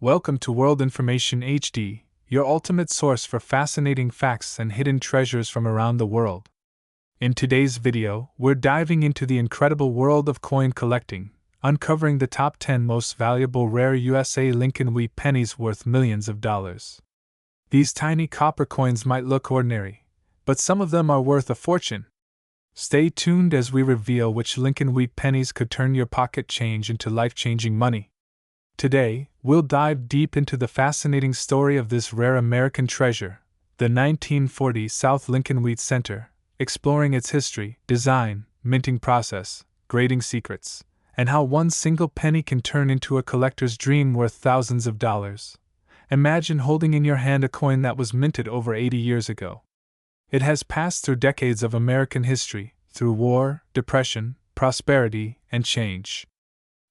Welcome to World Information HD, your ultimate source for fascinating facts and hidden treasures from around the world. In today's video, we're diving into the incredible world of coin collecting, uncovering the top 10 most valuable rare USA Lincoln wheat pennies worth millions of dollars. These tiny copper coins might look ordinary, but some of them are worth a fortune. Stay tuned as we reveal which Lincoln wheat pennies could turn your pocket change into life-changing money. Today, we'll dive deep into the fascinating story of this rare American treasure, the 1940 South Lincoln Wheat Center, exploring its history, design, minting process, grading secrets, and how one single penny can turn into a collector's dream worth thousands of dollars. Imagine holding in your hand a coin that was minted over 80 years ago. It has passed through decades of American history, through war, depression, prosperity, and change.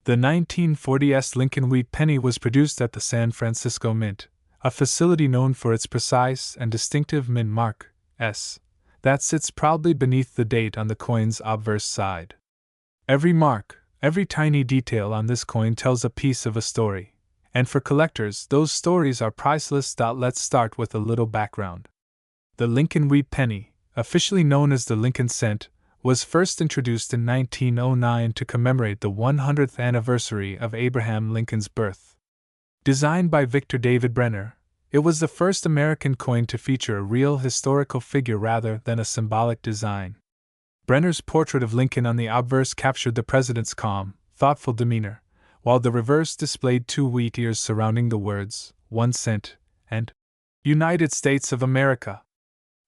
The 1940s Lincoln wheat penny was produced at the San Francisco Mint, a facility known for its precise and distinctive mint mark, S, that sits proudly beneath the date on the coin's obverse side. Every mark, every tiny detail on this coin tells a piece of a story, and for collectors, those stories are priceless. Let's start with a little background. The Lincoln wheat penny, officially known as the Lincoln cent, was first introduced in 1909 to commemorate the 100th anniversary of Abraham Lincoln's birth. Designed by Victor David Brenner, it was the first American coin to feature a real historical figure rather than a symbolic design. Brenner's portrait of Lincoln on the obverse captured the president's calm, thoughtful demeanor, while the reverse displayed two wheat ears surrounding the words, 1 cent, and United States of America.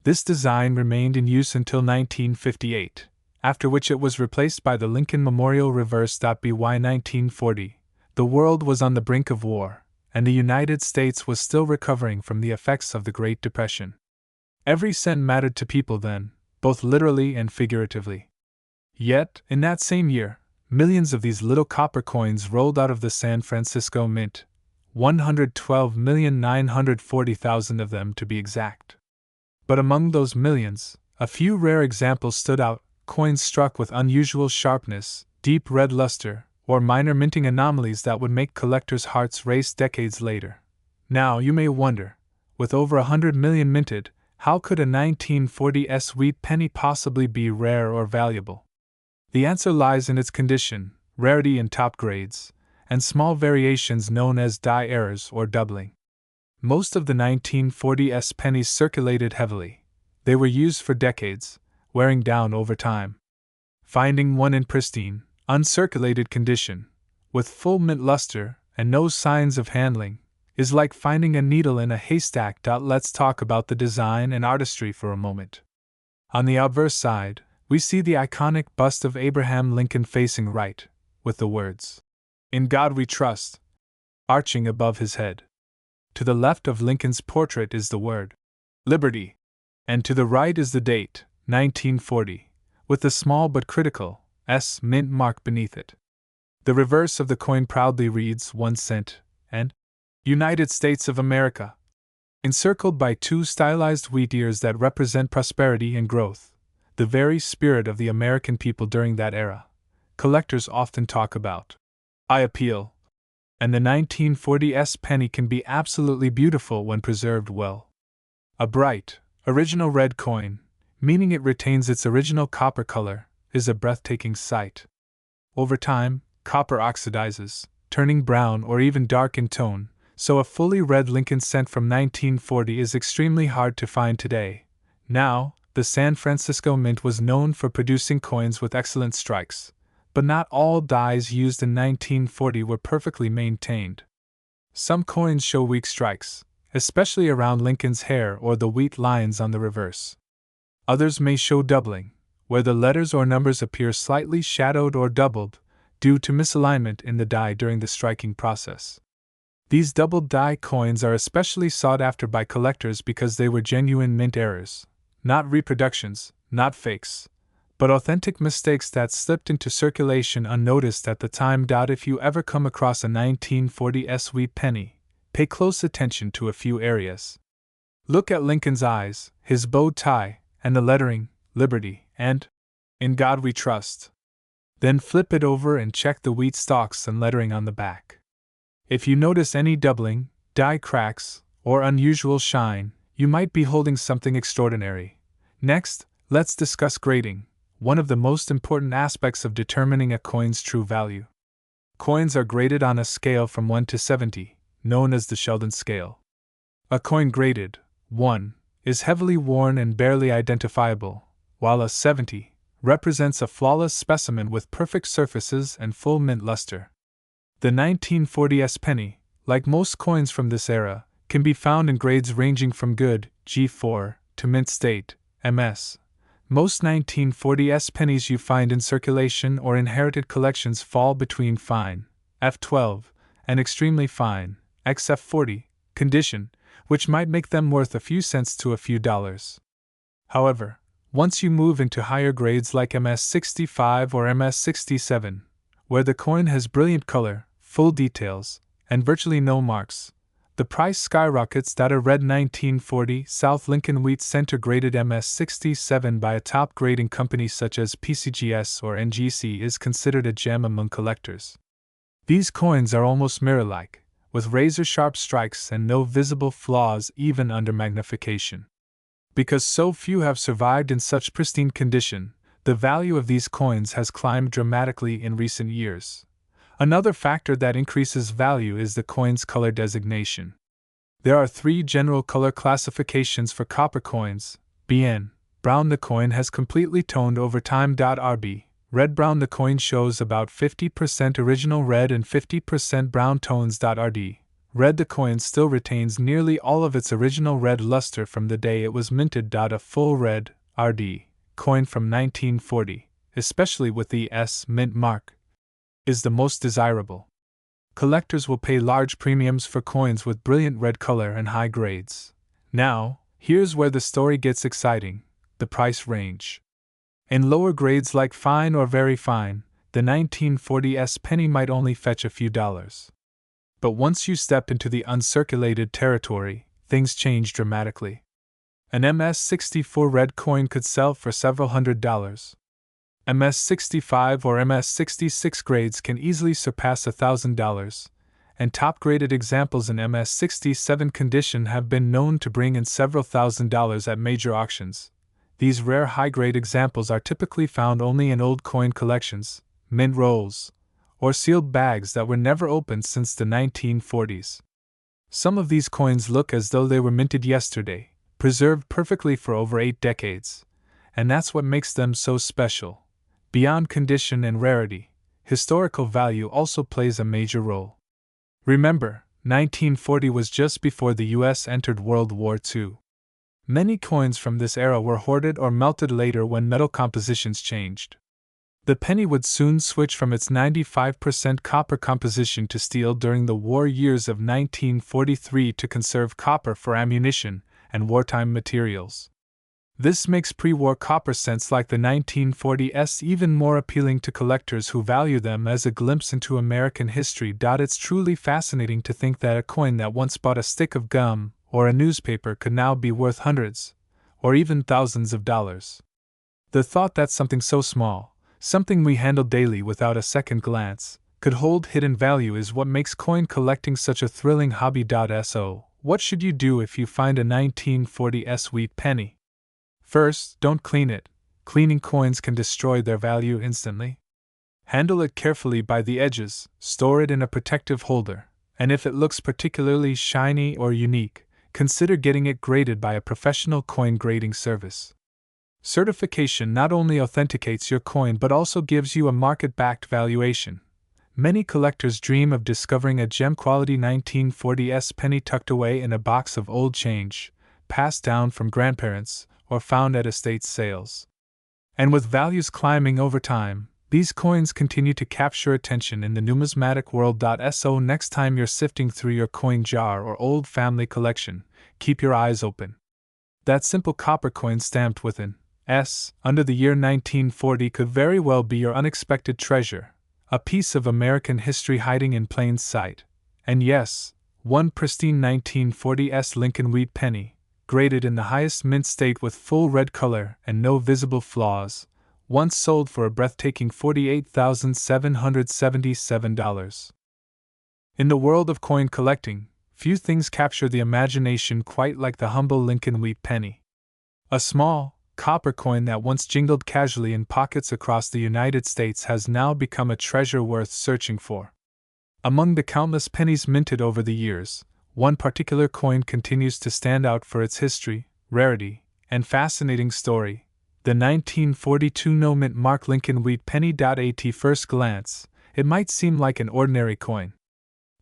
This design remained in use until 1958, after which it was replaced by the Lincoln Memorial reverse. By 1940, the world was on the brink of war, and the United States was still recovering from the effects of the Great Depression. Every cent mattered to people then, both literally and figuratively. Yet, in that same year, millions of these little copper coins rolled out of the San Francisco Mint, 112,940,000 of them to be exact. But among those millions, a few rare examples stood out: coins struck with unusual sharpness, deep red luster, or minor minting anomalies that would make collectors' hearts race decades later. Now you may wonder, with over 100 million minted, how could a 1940s wheat penny possibly be rare or valuable? The answer lies in its condition, rarity in top grades, and small variations known as die errors or doubling. Most of the 1940s pennies circulated heavily. They were used for decades, wearing down over time. Finding one in pristine, uncirculated condition, with full mint luster and no signs of handling, is like finding a needle in a haystack. Let's talk about the design and artistry for a moment. On the obverse side, we see the iconic bust of Abraham Lincoln facing right, with the words, "In God We Trust," arching above his head. To the left of Lincoln's portrait is the word, "Liberty," and to the right is the date, 1940, with the small but critical S mint mark beneath it. The reverse of the coin proudly reads 1 cent and United States of America, encircled by two stylized wheat ears that represent prosperity and growth, the very spirit of the American people during that era. Collectors often talk about eye appeal, and the 1940s penny can be absolutely beautiful when preserved well. A bright, original red coin, meaning it retains its original copper color, is a breathtaking sight. Over time, copper oxidizes, turning brown or even dark in tone, so a fully red Lincoln cent from 1940 is extremely hard to find today. Now, the San Francisco Mint was known for producing coins with excellent strikes, but not all dies used in 1940 were perfectly maintained. Some coins show weak strikes, especially around Lincoln's hair or the wheat lines on the reverse. Others may show doubling, where the letters or numbers appear slightly shadowed or doubled, due to misalignment in the die during the striking process. These doubled die coins are especially sought after by collectors because they were genuine mint errors, not reproductions, not fakes, but authentic mistakes that slipped into circulation unnoticed at the time. If you ever come across a 1940s wheat penny, pay close attention to a few areas. Look at Lincoln's eyes, his bow tie, and the lettering, Liberty, and In God We Trust. Then flip it over and check the wheat stalks and lettering on the back. If you notice any doubling, die cracks, or unusual shine, you might be holding something extraordinary. Next, let's discuss grading, one of the most important aspects of determining a coin's true value. Coins are graded on a scale from 1 to 70, known as the Sheldon scale. A coin graded 1 is heavily worn and barely identifiable, while a 70 represents a flawless specimen with perfect surfaces and full mint luster. The 1940s penny, like most coins from this era, can be found in grades ranging from good, G4, to mint state, MS. Most 1940s pennies you find in circulation or inherited collections fall between fine, F12, and extremely fine, XF40, condition, which might make them worth a few cents to a few dollars. However, once you move into higher grades like MS65 or MS67, where the coin has brilliant color, full details, and virtually no marks, the price skyrockets. A red 1940 South Lincoln Wheat Center graded MS67 by a top grading company such as PCGS or NGC is considered a gem among collectors. These coins are almost mirror-like, with razor-sharp strikes and no visible flaws even under magnification. Because so few have survived in such pristine condition, the value of these coins has climbed dramatically in recent years. Another factor that increases value is the coin's color designation. There are 3 general color classifications for copper coins: BN, brown, the coin has completely toned over time. RB, red-brown, the coin shows about 50% original red and 50% brown tones. RD, red, the coin still retains nearly all of its original red luster from the day it was minted. A full red, RD, coin from 1940, especially with the S mint mark, is the most desirable. Collectors will pay large premiums for coins with brilliant red color and high grades. Now, here's where the story gets exciting: the price range. In lower grades like fine or very fine, the 1940s penny might only fetch a few dollars. But once you step into the uncirculated territory, things change dramatically. An MS64 red coin could sell for several $100s. MS65 or MS66 grades can easily surpass $1,000, and top-graded examples in MS67 condition have been known to bring in several $1,000s at major auctions. These rare high-grade examples are typically found only in old coin collections, mint rolls, or sealed bags that were never opened since the 1940s. Some of these coins look as though they were minted yesterday, preserved perfectly for over 8 decades, and that's what makes them so special. Beyond condition and rarity, historical value also plays a major role. Remember, 1940 was just before the US entered World War II. Many coins from this era were hoarded or melted later when metal compositions changed. The penny would soon switch from its 95% copper composition to steel during the war years of 1943 to conserve copper for ammunition and wartime materials. This makes pre-war copper cents like the 1940s even more appealing to collectors who value them as a glimpse into American history. It's truly fascinating to think that a coin that once bought a stick of gum or a newspaper could now be worth hundreds, or even thousands of dollars. The thought that something so small, something we handle daily without a second glance, could hold hidden value is what makes coin collecting such a thrilling hobby. So, what should you do if you find a 1940s wheat penny? First, don't clean it. Cleaning coins can destroy their value instantly. Handle it carefully by the edges, store it in a protective holder, and if it looks particularly shiny or unique, consider getting it graded by a professional coin grading service. Certification not only authenticates your coin but also gives you a market-backed valuation. Many collectors dream of discovering a gem-quality 1940s penny tucked away in a box of old change, passed down from grandparents, or found at estate sales. And with values climbing over time, these coins continue to capture attention in the numismatic world. So next time you're sifting through your coin jar or old family collection, keep your eyes open. That simple copper coin stamped with an S under the year 1940 could very well be your unexpected treasure, a piece of American history hiding in plain sight. And yes, one pristine 1940s Lincoln Wheat penny, graded in the highest mint state with full red color and no visible flaws, once sold for a breathtaking $48,777. In the world of coin collecting, few things capture the imagination quite like the humble Lincoln wheat penny. A small, copper coin that once jingled casually in pockets across the United States has now become a treasure worth searching for. Among the countless pennies minted over the years, one particular coin continues to stand out for its history, rarity, and fascinating story: the 1942 no-mint mark Lincoln wheat penny. At first glance, it might seem like an ordinary coin.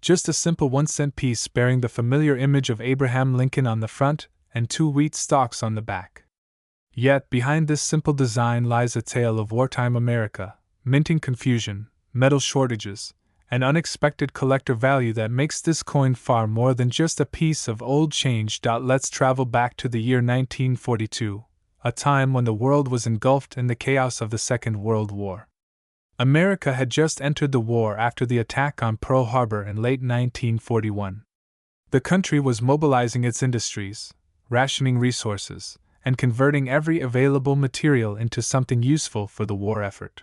Just a simple 1-cent piece bearing the familiar image of Abraham Lincoln on the front and 2 wheat stalks on the back. Yet behind this simple design lies a tale of wartime America, minting confusion, metal shortages, and unexpected collector value that makes this coin far more than just a piece of old change. Let's travel back to the year 1942, a time when the world was engulfed in the chaos of the Second World War. America had just entered the war after the attack on Pearl Harbor in late 1941. The country was mobilizing its industries, rationing resources, and converting every available material into something useful for the war effort.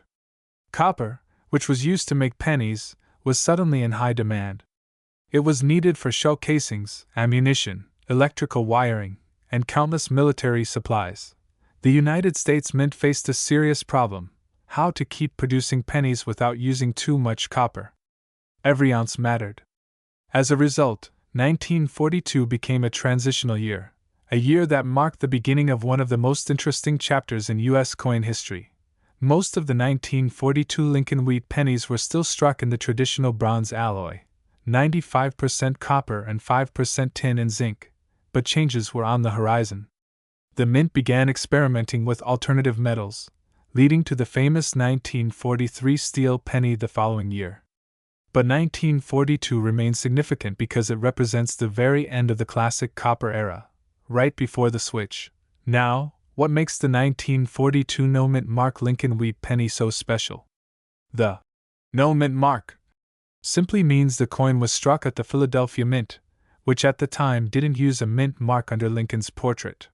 Copper, which was used to make pennies, was suddenly in high demand. It was needed for shell casings, ammunition, electrical wiring, and countless military supplies. The United States Mint faced a serious problem: how to keep producing pennies without using too much copper. Every ounce mattered. As a result, 1942 became a transitional year, a year that marked the beginning of one of the most interesting chapters in U.S. coin history. Most of the 1942 Lincoln wheat pennies were still struck in the traditional bronze alloy, 95% copper and 5% tin and zinc, but changes were on the horizon. The mint began experimenting with alternative metals, leading to the famous 1943 steel penny the following year. But 1942 remains significant because it represents the very end of the classic copper era, right before the switch. Now, what makes the 1942 no-mint mark Lincoln wheat penny so special? The no-mint mark simply means the coin was struck at the Philadelphia Mint, which at the time didn't use a mint mark under Lincoln's portrait.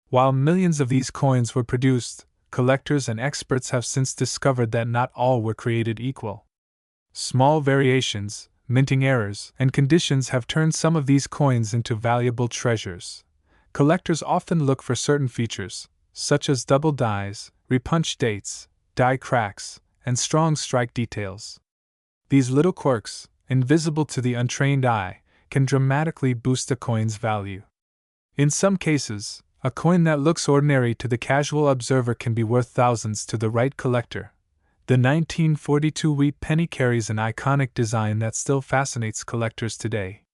While millions of these coins were produced, collectors and experts have since discovered that not all were created equal. Small variations, minting errors, and conditions have turned some of these coins into valuable treasures. Collectors often look for certain features, such as double dies, repunched dates, die cracks, and strong strike details. These little quirks, invisible to the untrained eye, can dramatically boost a coin's value. In some cases, a coin that looks ordinary to the casual observer can be worth thousands to the right collector. The 1942 wheat penny carries an iconic design that still fascinates collectors today.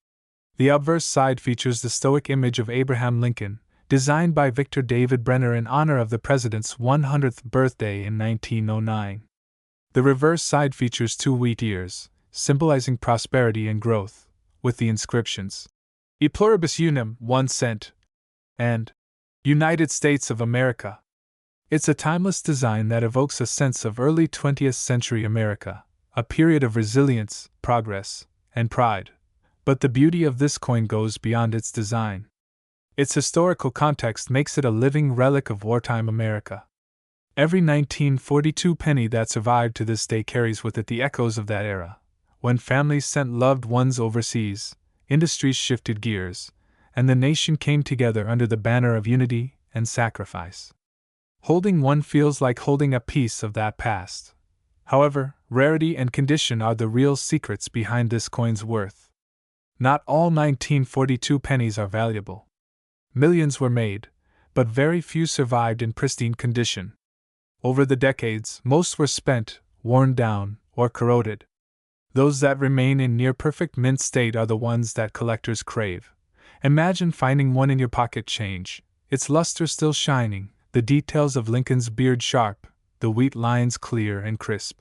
The obverse side features the stoic image of Abraham Lincoln, designed by Victor David Brenner in honor of the president's 100th birthday in 1909. The reverse side features 2 wheat ears, symbolizing prosperity and growth, with the inscriptions E pluribus unum, 1 cent, and United States of America. It's a timeless design that evokes a sense of early 20th century America, a period of resilience, progress, and pride. But the beauty of this coin goes beyond its design. Its historical context makes it a living relic of wartime America. Every 1942 penny that survived to this day carries with it the echoes of that era, when families sent loved ones overseas, industries shifted gears, and the nation came together under the banner of unity and sacrifice. Holding one feels like holding a piece of that past. However, rarity and condition are the real secrets behind this coin's worth. Not all 1942 pennies are valuable. Millions were made, but very few survived in pristine condition. Over the decades, most were spent, worn down, or corroded. Those that remain in near-perfect mint state are the ones that collectors crave. Imagine finding one in your pocket change, its luster still shining, the details of Lincoln's beard sharp, the wheat lines clear and crisp.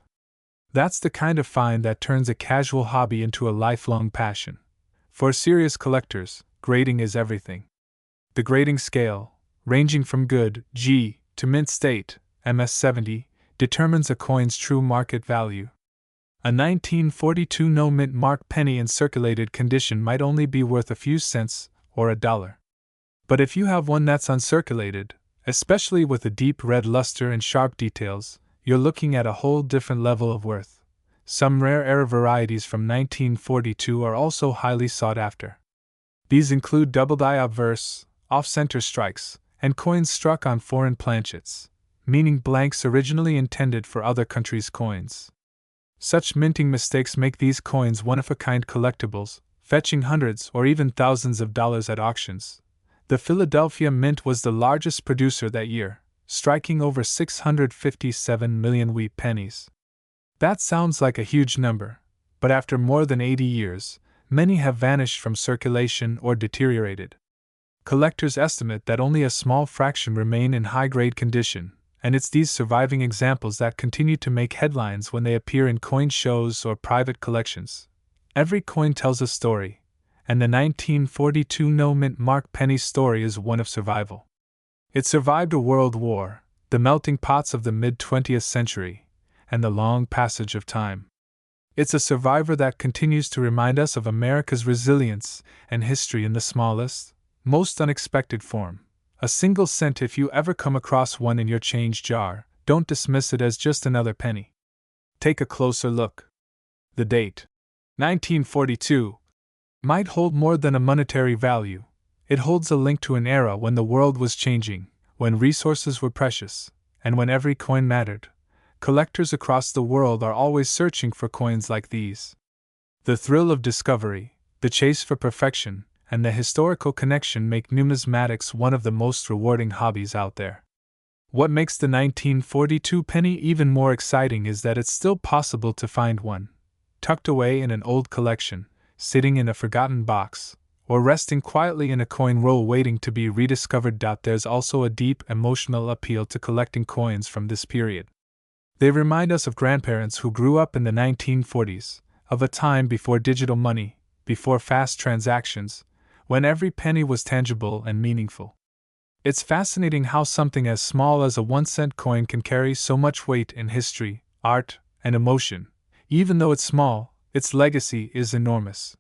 That's the kind of find that turns a casual hobby into a lifelong passion. For serious collectors, grading is everything. The grading scale, ranging from good G to mint state, MS70, determines a coin's true market value. A 1942 no-mint mark penny in circulated condition might only be worth a few cents or $1. But if you have one that's uncirculated, especially with a deep red luster and sharp details, you're looking at a whole different level of worth. Some rare era varieties from 1942 are also highly sought after. These include double-die obverse, off-center strikes, and coins struck on foreign planchets, meaning blanks originally intended for other countries' coins. Such minting mistakes make these coins one-of-a-kind collectibles, fetching hundreds or even thousands of dollars at auctions. The Philadelphia Mint was the largest producer that year, striking over 657 million wheat pennies. That sounds like a huge number, but after more than 80 years, many have vanished from circulation or deteriorated. Collectors estimate that only a small fraction remain in high-grade condition, and it's these surviving examples that continue to make headlines when they appear in coin shows or private collections. Every coin tells a story, and the 1942 no-mint mark penny story is one of survival. It survived a world war, the melting pots of the mid-20th century, and the long passage of time. It's a survivor that continues to remind us of America's resilience and history in the smallest, most unexpected form. A single cent. If you ever come across one in your change jar, don't dismiss it as just another penny. Take a closer look. The date, 1942, might hold more than a monetary value. It holds a link to an era when the world was changing, when resources were precious, and when every coin mattered. Collectors across the world are always searching for coins like these. The thrill of discovery, the chase for perfection, and the historical connection make numismatics one of the most rewarding hobbies out there. What makes the 1942 penny even more exciting is that it's still possible to find one, tucked away in an old collection, sitting in a forgotten box, or resting quietly in a coin roll waiting to be rediscovered. There's also a deep emotional appeal to collecting coins from this period. They remind us of grandparents who grew up in the 1940s, of a time before digital money, before fast transactions, when every penny was tangible and meaningful. It's fascinating how something as small as a 1-cent coin can carry so much weight in history, art, and emotion. Even though it's small, its legacy is enormous.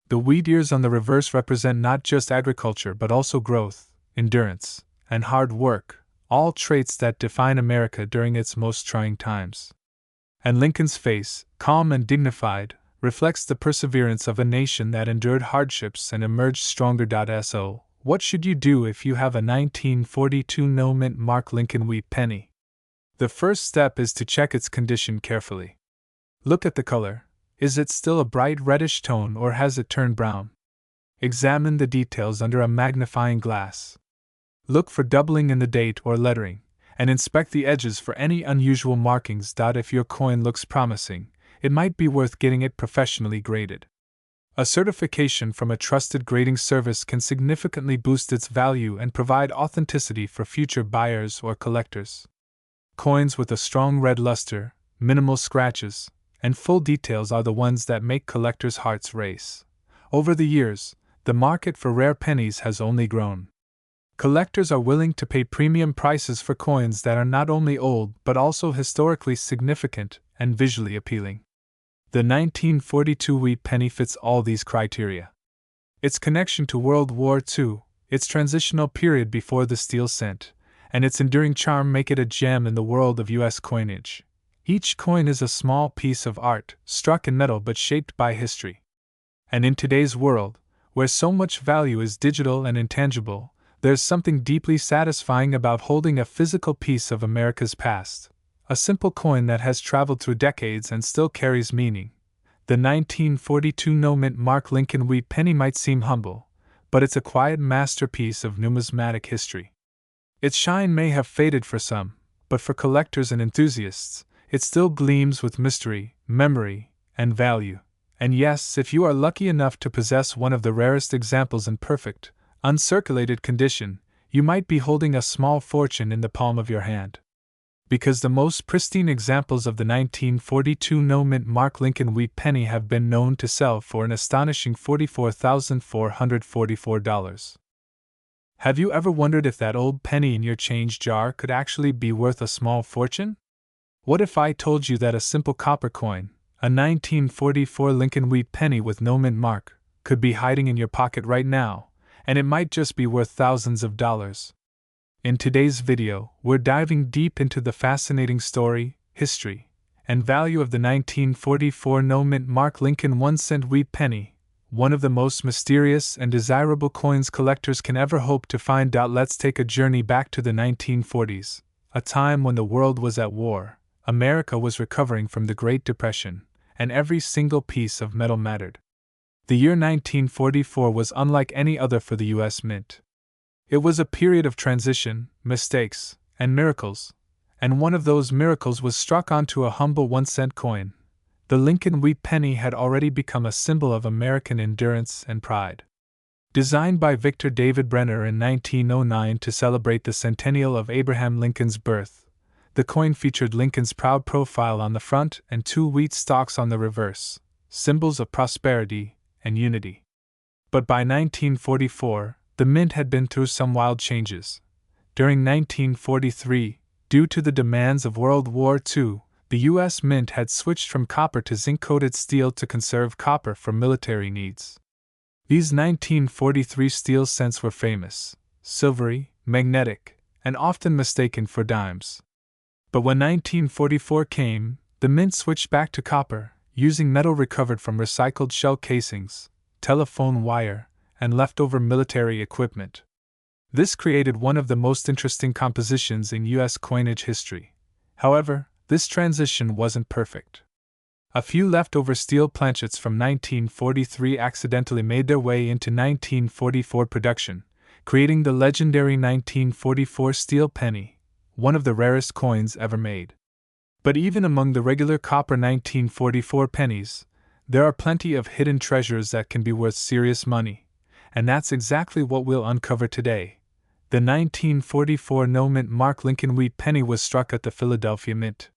The wheat ears on the reverse represent not just agriculture but also growth, endurance, and hard work, all traits that define America during its most trying times. And Lincoln's face, calm and dignified, reflects the perseverance of a nation that endured hardships and emerged stronger. So, what should you do if you have a 1942 no-mint mark Lincoln wheat penny? The first step is to check its condition carefully. Look at the color. Is it still a bright reddish tone or has it turned brown? Examine the details under a magnifying glass. Look for doubling in the date or lettering, and inspect the edges for any unusual markings. If your coin looks promising, it might be worth getting it professionally graded. A certification from a trusted grading service can significantly boost its value and provide authenticity for future buyers or collectors. Coins with a strong red luster, minimal scratches, and full details are the ones that make collectors' hearts race. Over the years, the market for rare pennies has only grown. Collectors are willing to pay premium prices for coins that are not only old but also historically significant and visually appealing. The 1942 wheat penny fits all these criteria. Its connection to World War II, its transitional period before the steel cent, and its enduring charm make it a gem in the world of U.S. coinage. Each coin is a small piece of art, struck in metal but shaped by history. And in today's world, where so much value is digital and intangible, there's something deeply satisfying about holding a physical piece of America's past. A simple coin that has traveled through decades and still carries meaning. The 1942 no-mint mark Lincoln wheat penny might seem humble, but it's a quiet masterpiece of numismatic history. Its shine may have faded for some, but for collectors and enthusiasts, it still gleams with mystery, memory, and value. And yes, if you are lucky enough to possess one of the rarest examples in perfect, uncirculated condition, you might be holding a small fortune in the palm of your hand. Because the most pristine examples of the 1942 no-mint mark Lincoln wheat penny have been known to sell for an astonishing $44,444. Have you ever wondered if that old penny in your change jar could actually be worth a small fortune? What if I told you that a simple copper coin, a 1944 Lincoln wheat penny with no mint mark, could be hiding in your pocket right now, and it might just be worth thousands of dollars? In today's video, we're diving deep into the fascinating story, history, and value of the 1944 no-mint mark Lincoln 1-cent wheat penny, one of the most mysterious and desirable coins collectors can ever hope to find out. Let's take a journey back to the 1940s, a time when the world was at war, America was recovering from the Great Depression, and every single piece of metal mattered. The year 1944 was unlike any other for the U.S. Mint. It was a period of transition, mistakes, and miracles, and one of those miracles was struck onto a humble 1-cent coin. The Lincoln wheat penny had already become a symbol of American endurance and pride. Designed by Victor David Brenner in 1909 to celebrate the centennial of Abraham Lincoln's birth, the coin featured Lincoln's proud profile on the front and 2 wheat stalks on the reverse, symbols of prosperity and unity. But by 1944, the mint had been through some wild changes. During 1943, due to the demands of World War II, the U.S. Mint had switched from copper to zinc-coated steel to conserve copper for military needs. These 1943 steel cents were famous, silvery, magnetic, and often mistaken for dimes. But when 1944 came, the mint switched back to copper, using metal recovered from recycled shell casings, telephone wire, and leftover military equipment. This created one of the most interesting compositions in U.S. coinage history. However, this transition wasn't perfect. A few leftover steel planchets from 1943 accidentally made their way into 1944 production, creating the legendary 1944 steel penny, one of the rarest coins ever made. But even among the regular copper 1944 pennies, there are plenty of hidden treasures that can be worth serious money, and that's exactly what we'll uncover today. The 1944 no-mint mark Lincoln wheat penny was struck at the Philadelphia Mint.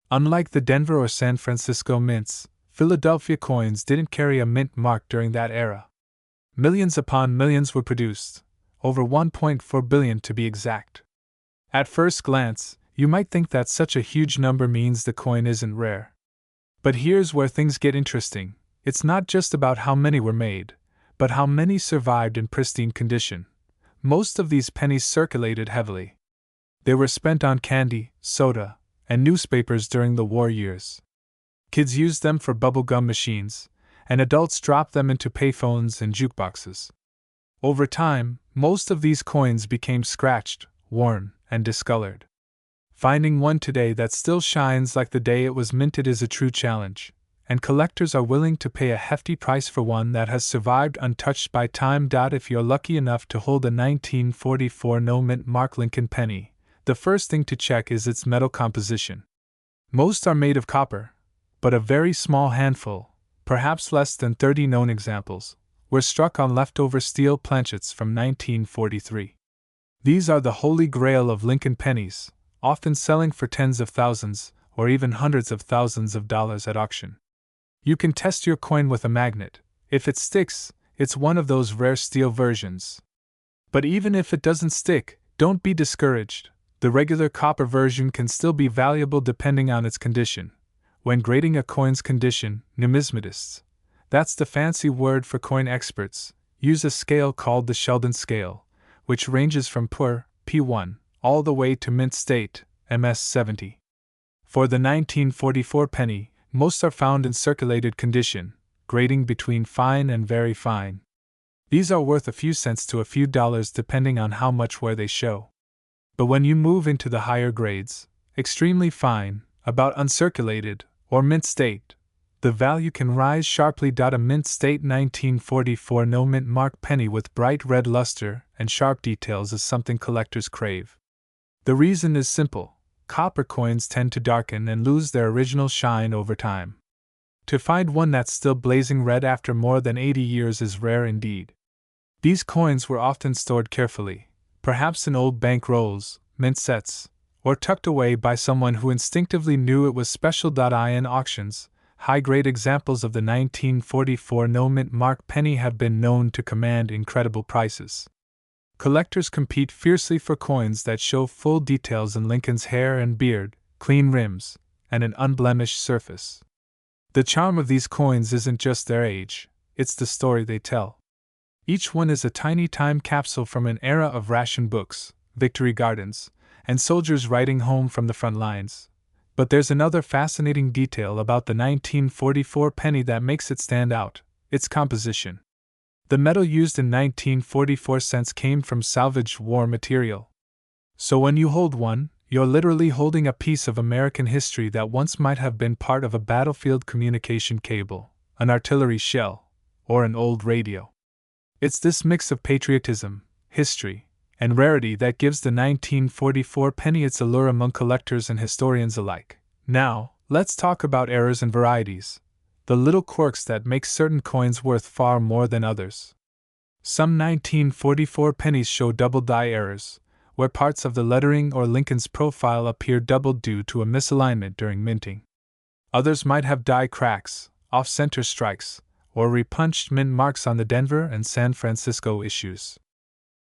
Unlike the Denver or San Francisco mints, Philadelphia coins didn't carry a mint mark during that era. Millions upon millions were produced, over 1.4 billion to be exact. At first glance, you might think that such a huge number means the coin isn't rare. But here's where things get interesting. It's not just about how many were made, but how many survived in pristine condition. Most of these pennies circulated heavily. They were spent on candy, soda, and newspapers during the war years. Kids used them for bubblegum machines, and adults dropped them into payphones and jukeboxes. Over time, most of these coins became scratched, worn, and discolored. Finding one today that still shines like the day it was minted is a true challenge, and collectors are willing to pay a hefty price for one that has survived untouched by time. If you're lucky enough to hold a 1944 no-mint mark Lincoln penny, the first thing to check is its metal composition. Most are made of copper, but a very small handful, perhaps less than 30 known examples, were struck on leftover steel planchets from 1943. These are the holy grail of Lincoln pennies, often selling for tens of thousands or even hundreds of thousands of dollars at auction. You can test your coin with a magnet. If it sticks, it's one of those rare steel versions. But even if it doesn't stick, don't be discouraged. The regular copper version can still be valuable depending on its condition. When grading a coin's condition, numismatists, that's the fancy word for coin experts, use a scale called the Sheldon scale, which ranges from poor, P1, all the way to mint state, MS70. For the 1944 penny, most are found in circulated condition, grading between fine and very fine. These are worth a few cents to a few dollars depending on how much wear they show. But when you move into the higher grades, extremely fine, about uncirculated, or mint state, the value can rise sharply. A mint state 1944 no-mint mark penny with bright red luster and sharp details is something collectors crave. The reason is simple: copper coins tend to darken and lose their original shine over time. To find one that's still blazing red after more than 80 years is rare indeed. These coins were often stored carefully, perhaps in old bank rolls, mint sets, or tucked away by someone who instinctively knew it was special. In auctions, high-grade examples of the 1944 no-mint mark penny have been known to command incredible prices. Collectors compete fiercely for coins that show full details in Lincoln's hair and beard, clean rims, and an unblemished surface. The charm of these coins isn't just their age, it's the story they tell. Each one is a tiny time capsule from an era of ration books, victory gardens, and soldiers riding home from the front lines. But there's another fascinating detail about the 1944 penny that makes it stand out: its composition. The metal used in 1944 cents came from salvaged war material. So when you hold one, you're literally holding a piece of American history that once might have been part of a battlefield communication cable, an artillery shell, or an old radio. It's this mix of patriotism, history, and rarity that gives the 1944 penny its allure among collectors and historians alike. Now, let's talk about errors and varieties, the little quirks that make certain coins worth far more than others. Some 1944 pennies show double die errors, where parts of the lettering or Lincoln's profile appear doubled due to a misalignment during minting. Others might have die cracks, off-center strikes, or repunched mint marks on the Denver and San Francisco issues.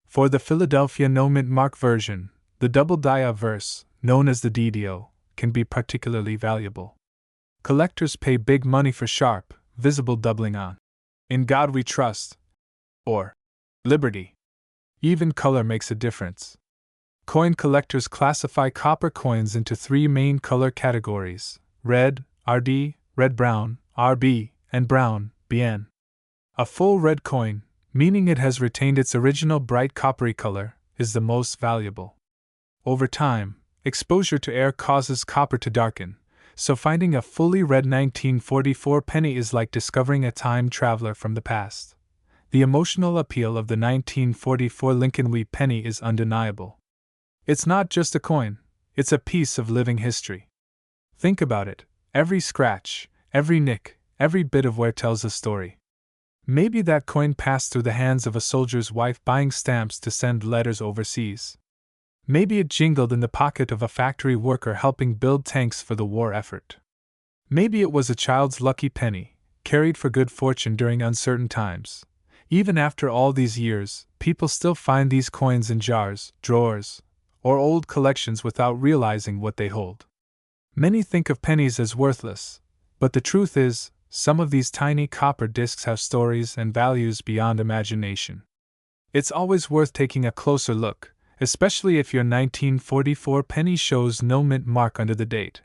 For the Philadelphia no mint mark version, the double die obverse, known as the DDO, can be particularly valuable. Collectors pay big money for sharp, visible doubling on "In God We Trust" or "Liberty." Even color makes a difference. Coin collectors classify copper coins into three main color categories: red, RD, red-brown, RB, and brown, BN. A full red coin, meaning it has retained its original bright coppery color, is the most valuable. Over time, exposure to air causes copper to darken, so finding a fully red 1944 penny is like discovering a time traveler from the past. The emotional appeal of the 1944 Lincoln wheat penny is undeniable. It's not just a coin, it's a piece of living history. Think about it: every scratch, every nick, every bit of wear tells a story. Maybe that coin passed through the hands of a soldier's wife buying stamps to send letters overseas. Maybe it jingled in the pocket of a factory worker helping build tanks for the war effort. Maybe it was a child's lucky penny, carried for good fortune during uncertain times. Even after all these years, people still find these coins in jars, drawers, or old collections without realizing what they hold. Many think of pennies as worthless, but the truth is, some of these tiny copper discs have stories and values beyond imagination. It's always worth taking a closer look, especially if your 1944 penny shows no mint mark under the date.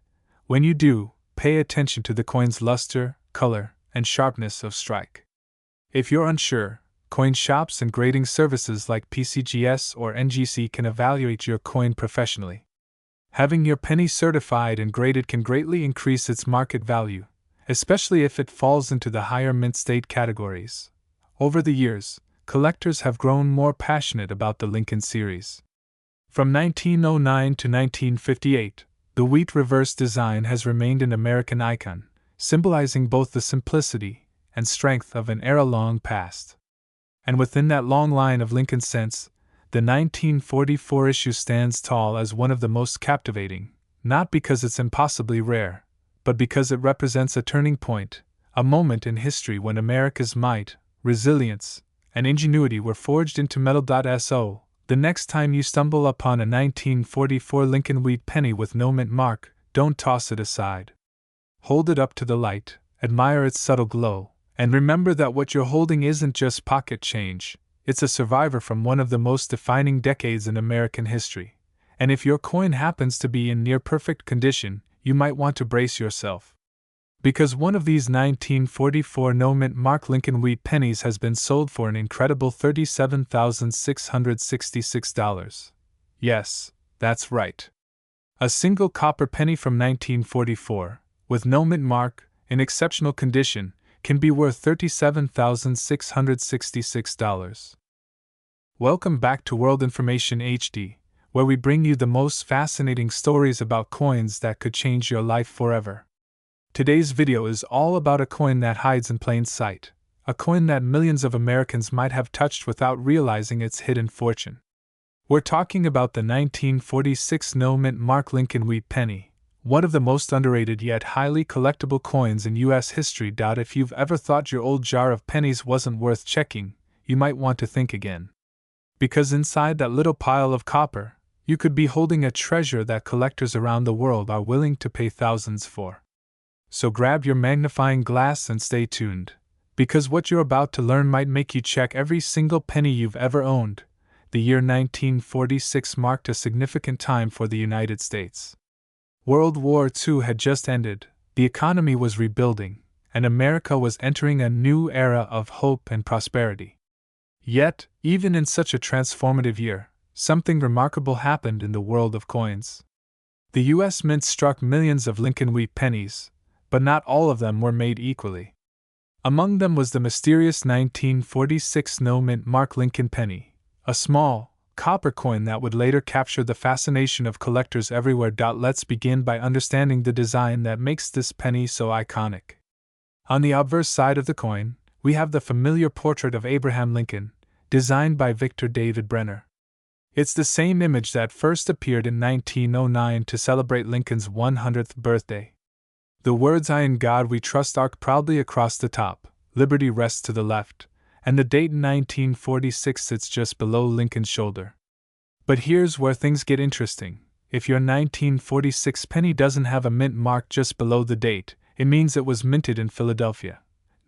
When you do, pay attention to the coin's luster, color, and sharpness of strike. If you're unsure, coin shops and grading services like PCGS or NGC can evaluate your coin professionally. Having your penny certified and graded can greatly increase its market value, especially if it falls into the higher mint state categories. Over the years, collectors have grown more passionate about the Lincoln series. From 1909 to 1958, the wheat reverse design has remained an American icon, symbolizing both the simplicity and strength of an era long past. And within that long line of Lincoln cents, the 1944 issue stands tall as one of the most captivating, not because it's impossibly rare, but because it represents a turning point, a moment in history when America's might, resilience, and ingenuity were forged into metal. So, the next time you stumble upon a 1944 Lincoln wheat penny with no mint mark, don't toss it aside. Hold it up to the light, admire its subtle glow, and remember that what you're holding isn't just pocket change, it's a survivor from one of the most defining decades in American history. And if your coin happens to be in near perfect condition, you might want to brace yourself. Because one of these 1944 no mint mark Lincoln wheat pennies has been sold for an incredible $37,666. Yes, that's right. A single copper penny from 1944, with no mint mark, in exceptional condition, can be worth $37,666. Welcome back to World Information HD, where we bring you the most fascinating stories about coins that could change your life forever. Today's video is all about a coin that hides in plain sight, a coin that millions of Americans might have touched without realizing its hidden fortune. We're talking about the 1946 no mint mark Lincoln wheat penny, one of the most underrated yet highly collectible coins in U.S. history. If you've ever thought your old jar of pennies wasn't worth checking, you might want to think again. Because inside that little pile of copper, you could be holding a treasure that collectors around the world are willing to pay thousands for. So grab your magnifying glass and stay tuned, because what you're about to learn might make you check every single penny you've ever owned. The year 1946 marked a significant time for the United States. World War II had just ended, the economy was rebuilding, and America was entering a new era of hope and prosperity. Yet, even in such a transformative year, something remarkable happened in the world of coins. The U.S. Mint struck millions of Lincoln wheat pennies, but not all of them were made equally. Among them was the mysterious 1946 no-mint mark Lincoln penny, a small, copper coin that would later capture the fascination of collectors everywhere. Let's begin by understanding the design that makes this penny so iconic. On the obverse side of the coin, we have the familiar portrait of Abraham Lincoln, designed by Victor David Brenner. It's the same image that first appeared in 1909 to celebrate Lincoln's 100th birthday. The words "I in God we trust" arc proudly across the top, liberty rests to the left, and the date 1946 sits just below Lincoln's shoulder. But here's where things get interesting. If your 1946 penny doesn't have a mint mark just below the date, it means it was minted in Philadelphia.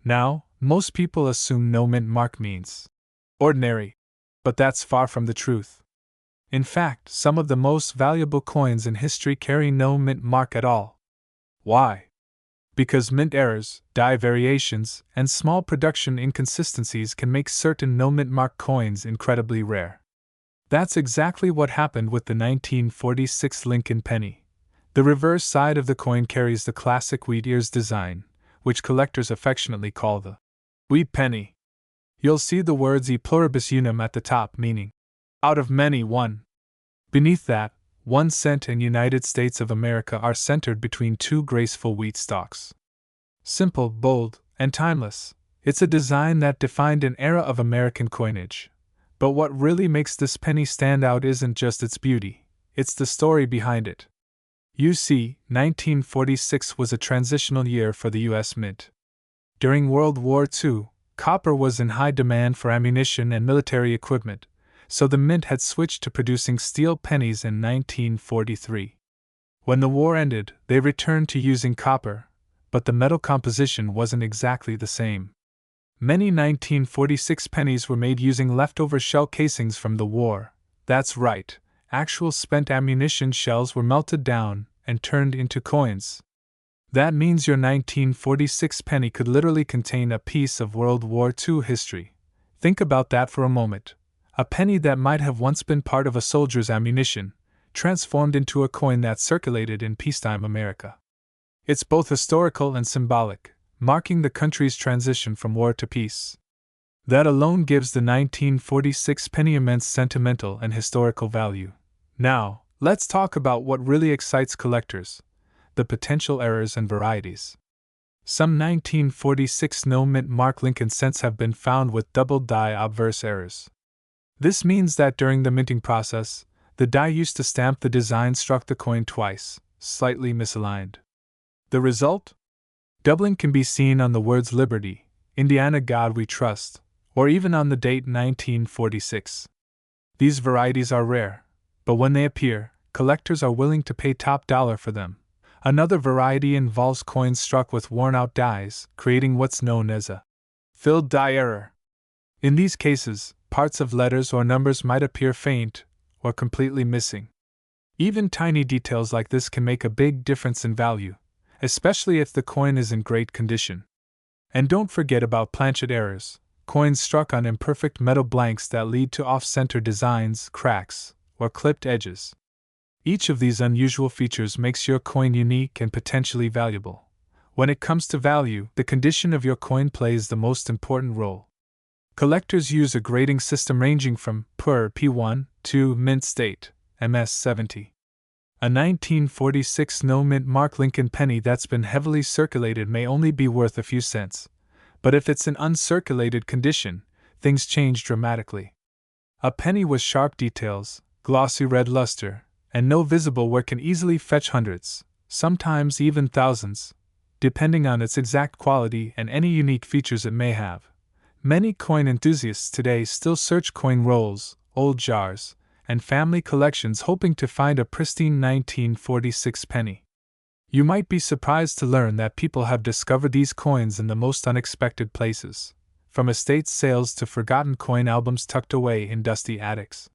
Now, most people assume no mint mark means ordinary, but that's far from the truth. In fact, some of the most valuable coins in history carry no mint mark at all. Why? Because mint errors, die variations, and small production inconsistencies can make certain no mint mark coins incredibly rare. That's exactly what happened with the 1946 Lincoln penny. The reverse side of the coin carries the classic wheat ears design, which collectors affectionately call the wheat penny. You'll see the words "e pluribus unum" at the top, meaning out of many, one. Beneath that, 1 cent and United States of America are centered between two graceful wheat stalks. Simple, bold, and timeless, it's a design that defined an era of American coinage. But what really makes this penny stand out isn't just its beauty, it's the story behind it. You see, 1946 was a transitional year for the U.S. Mint. During World War II, copper was in high demand for ammunition and military equipment, so the mint had switched to producing steel pennies in 1943. When the war ended, they returned to using copper, but the metal composition wasn't exactly the same. Many 1946 pennies were made using leftover shell casings from the war. That's right, actual spent ammunition shells were melted down and turned into coins. That means your 1946 penny could literally contain a piece of World War II history. Think about that for a moment. A penny that might have once been part of a soldier's ammunition, transformed into a coin that circulated in peacetime America. It's both historical and symbolic, marking the country's transition from war to peace. That alone gives the 1946 penny immense sentimental and historical value. Now, let's talk about what really excites collectors: the potential errors and varieties. Some 1946 no-mint mark Lincoln cents have been found with double die obverse errors. This means that during the minting process, the die used to stamp the design struck the coin twice, slightly misaligned. The result? Doubling can be seen on the words Liberty, Indiana God We Trust, or even on the date 1946. These varieties are rare, but when they appear, collectors are willing to pay top dollar for them. Another variety involves coins struck with worn-out dies, creating what's known as a filled die error. In these cases, parts of letters or numbers might appear faint or completely missing. Even tiny details like this can make a big difference in value, especially if the coin is in great condition. And don't forget about planchet errors, coins struck on imperfect metal blanks that lead to off-center designs, cracks, or clipped edges. Each of these unusual features makes your coin unique and potentially valuable. When it comes to value, the condition of your coin plays the most important role. Collectors use a grading system ranging from PUR P1 to mint state, MS70. A 1946 no-mint mark Lincoln penny that's been heavily circulated may only be worth a few cents, but if it's in uncirculated condition, things change dramatically. A penny with sharp details, glossy red luster, and no visible wear can easily fetch hundreds, sometimes even thousands, depending on its exact quality and any unique features it may have. Many coin enthusiasts today still search coin rolls, old jars, and family collections hoping to find a pristine 1946 penny. You might be surprised to learn that people have discovered these coins in the most unexpected places, from estate sales to forgotten coin albums tucked away in dusty attics.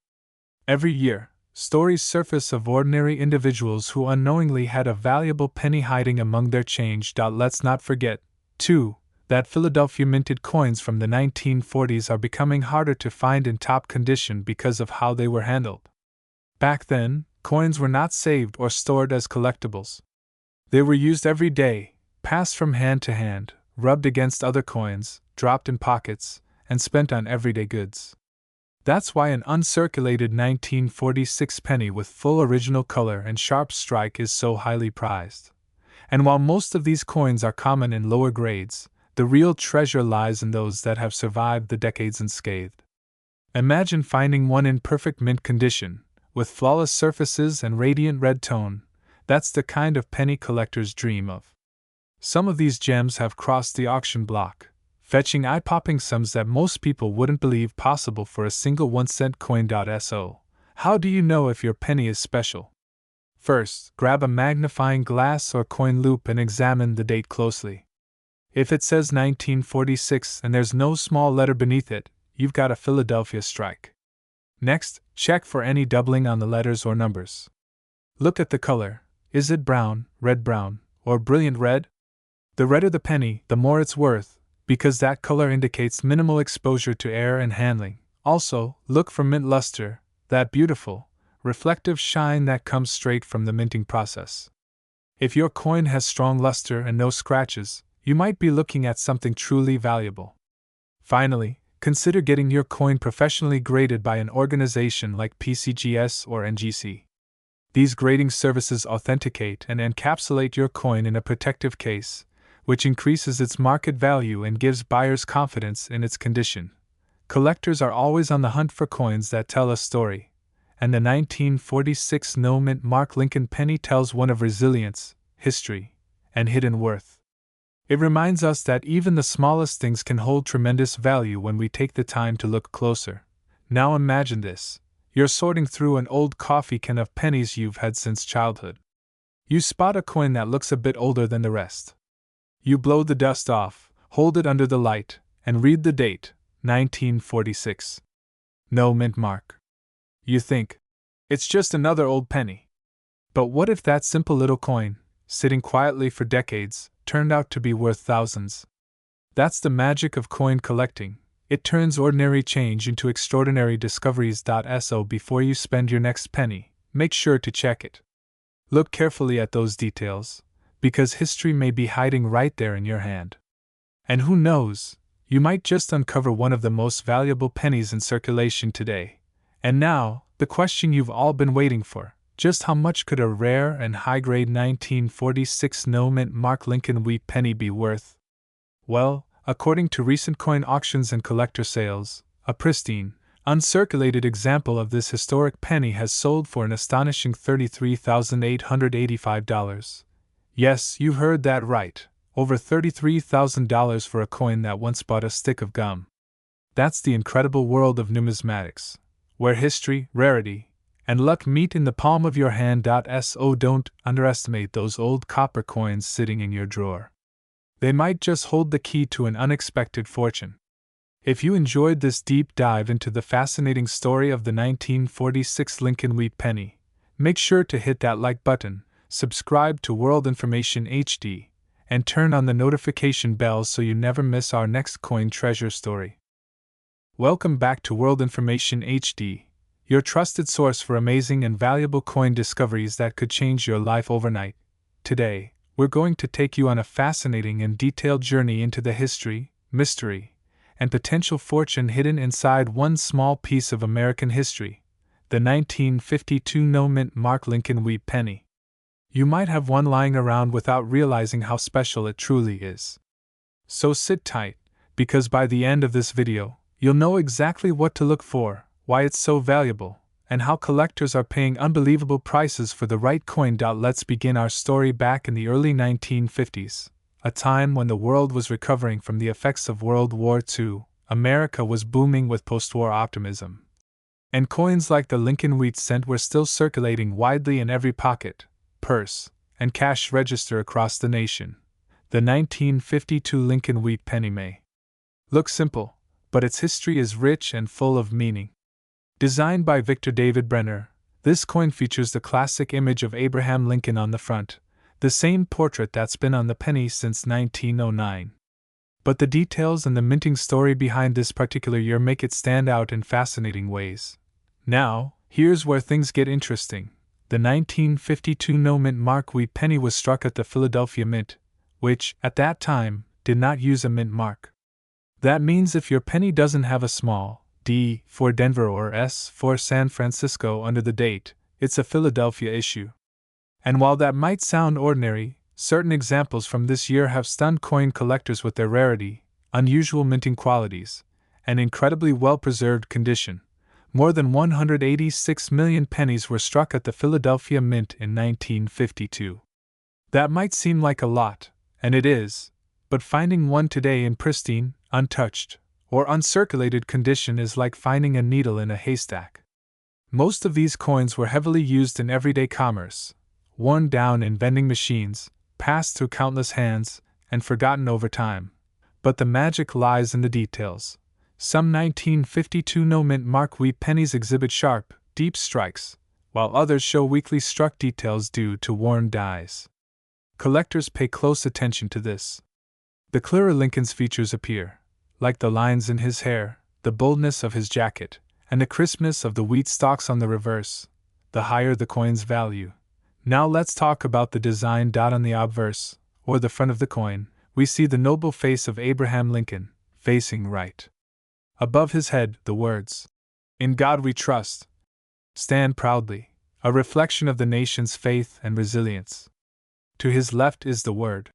Every year, Stories surface of ordinary individuals who unknowingly had a valuable penny hiding among their change. Let's not forget, too, that Philadelphia minted coins from the 1940s are becoming harder to find in top condition because of how they were handled. Back then, coins were not saved or stored as collectibles. They were used every day, passed from hand to hand, rubbed against other coins, dropped in pockets, and spent on everyday goods. That's why an uncirculated 1946 penny with full original color and sharp strike is so highly prized. And while most of these coins are common in lower grades, the real treasure lies in those that have survived the decades unscathed. Imagine finding one in perfect mint condition, with flawless surfaces and radiant red tone. That's the kind of penny collectors dream of. Some of these gems have crossed the auction block, fetching eye-popping sums that most people wouldn't believe possible for a single 1-cent coin. So, how do you know if your penny is special? First, grab a magnifying glass or coin loupe and examine the date closely. If it says 1946 and there's no small letter beneath it, you've got a Philadelphia strike. Next, check for any doubling on the letters or numbers. Look at the color. Is it brown, or brilliant red? The redder the penny, the more it's worth, because that color indicates minimal exposure to air and handling. Also, look for mint luster, that beautiful, reflective shine that comes straight from the minting process. If your coin has strong luster and no scratches, you might be looking at something truly valuable. Finally, consider getting your coin professionally graded by an organization like PCGS or NGC. These grading services authenticate and encapsulate your coin in a protective case, which increases its market value and gives buyers confidence in its condition. Collectors are always on the hunt for coins that tell a story, and the 1946 no-mint Mark Lincoln penny tells one of resilience, history, and hidden worth. It reminds us that even the smallest things can hold tremendous value when we take the time to look closer. Now imagine this. You're sorting through an old coffee can of pennies you've had since childhood. You spot a coin that looks a bit older than the rest. You blow the dust off, hold it under the light, and read the date, 1946. No mint mark. You think, it's just another old penny. But what if that simple little coin, sitting quietly for decades, turned out to be worth thousands? That's the magic of coin collecting. It turns ordinary change into extraordinary discoveries. So before you spend your next penny, make sure to check it. Look carefully at those details, because history may be hiding right there in your hand. And who knows, you might just uncover one of the most valuable pennies in circulation today. And now, the question you've all been waiting for: just how much could a rare and high-grade 1946 no-mint Mark Lincoln wheat penny be worth? Well, according to recent coin auctions and collector sales, a pristine, uncirculated example of this historic penny has sold for an astonishing $33,885. Yes, you heard that right, over $33,000 for a coin that once bought a stick of gum. That's the incredible world of numismatics, where history, rarity, and luck meet in the palm of your hand. So don't underestimate those old copper coins sitting in your drawer. They might just hold the key to an unexpected fortune. If you enjoyed this deep dive into the fascinating story of the 1946 Lincoln wheat penny, make sure to hit that like button, subscribe to World Information HD, and turn on the notification bell so you never miss our next coin treasure story. Welcome back to World Information HD, your trusted source for amazing and valuable coin discoveries that could change your life overnight. Today, we're going to take you on a fascinating and detailed journey into the history, mystery, and potential fortune hidden inside one small piece of American history, the 1952 no-mint Mark Lincoln wheat penny. You might have one lying around without realizing how special it truly is. So sit tight, because by the end of this video, you'll know exactly what to look for, why it's so valuable, and how collectors are paying unbelievable prices for the right coin. Let's begin our story back in the early 1950s, a time when the world was recovering from the effects of World War II. America was booming with post-war optimism. And coins like the Lincoln wheat cent were still circulating widely in every pocket, purse, and cash register across the nation. The 1952 Lincoln wheat penny may look simple, but its history is rich and full of meaning. Designed by Victor David Brenner, This coin features the classic image of Abraham Lincoln on the front, the same portrait that's been on the penny since 1909. But the details and the minting story behind this particular year make it stand out in fascinating ways. Now, here's where things get interesting. The 1952 no-mint mark wheat penny was struck at the Philadelphia Mint, which, at that time, did not use a mint mark. That means if your penny doesn't have a small D for Denver or S for San Francisco under the date, it's a Philadelphia issue. And while that might sound ordinary, certain examples from this year have stunned coin collectors with their rarity, unusual minting qualities, and incredibly well-preserved condition. More than 186 million pennies were struck at the Philadelphia Mint in 1952. That might seem like a lot, and it is, but finding one today in pristine, untouched, or uncirculated condition is like finding a needle in a haystack. Most of these coins were heavily used in everyday commerce, worn down in vending machines, passed through countless hands, and forgotten over time. But the magic lies in the details. Some 1952 no-mint mark wheat pennies exhibit sharp, deep strikes, while others show weakly struck details due to worn dies. Collectors pay close attention to this. The clearer Lincoln's features appear, like the lines in his hair, the boldness of his jacket, and the crispness of the wheat stalks on the reverse, the higher the coin's value. Now let's talk about the design. On the obverse, or the front of the coin, we see the noble face of Abraham Lincoln, facing right. Above his head, the words, "In God we trust," stand proudly, a reflection of the nation's faith and resilience. To his left is the word,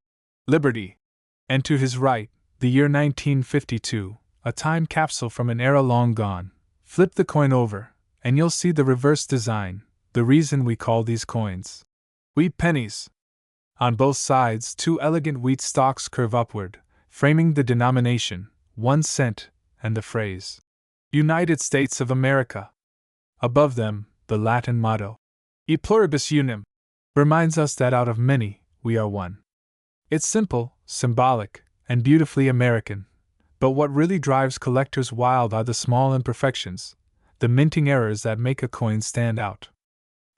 "Liberty," and to his right, the year 1952, a time capsule from an era long gone. Flip the coin over, and you'll see the reverse design, the reason we call these coins wheat pennies. On both sides, two elegant wheat stalks curve upward, framing the denomination, 1 cent, and the phrase, United States of America. Above them, the Latin motto, E pluribus unum, reminds us that out of many, we are one. It's simple, symbolic, and beautifully American. But what really drives collectors wild are the small imperfections, the minting errors that make a coin stand out.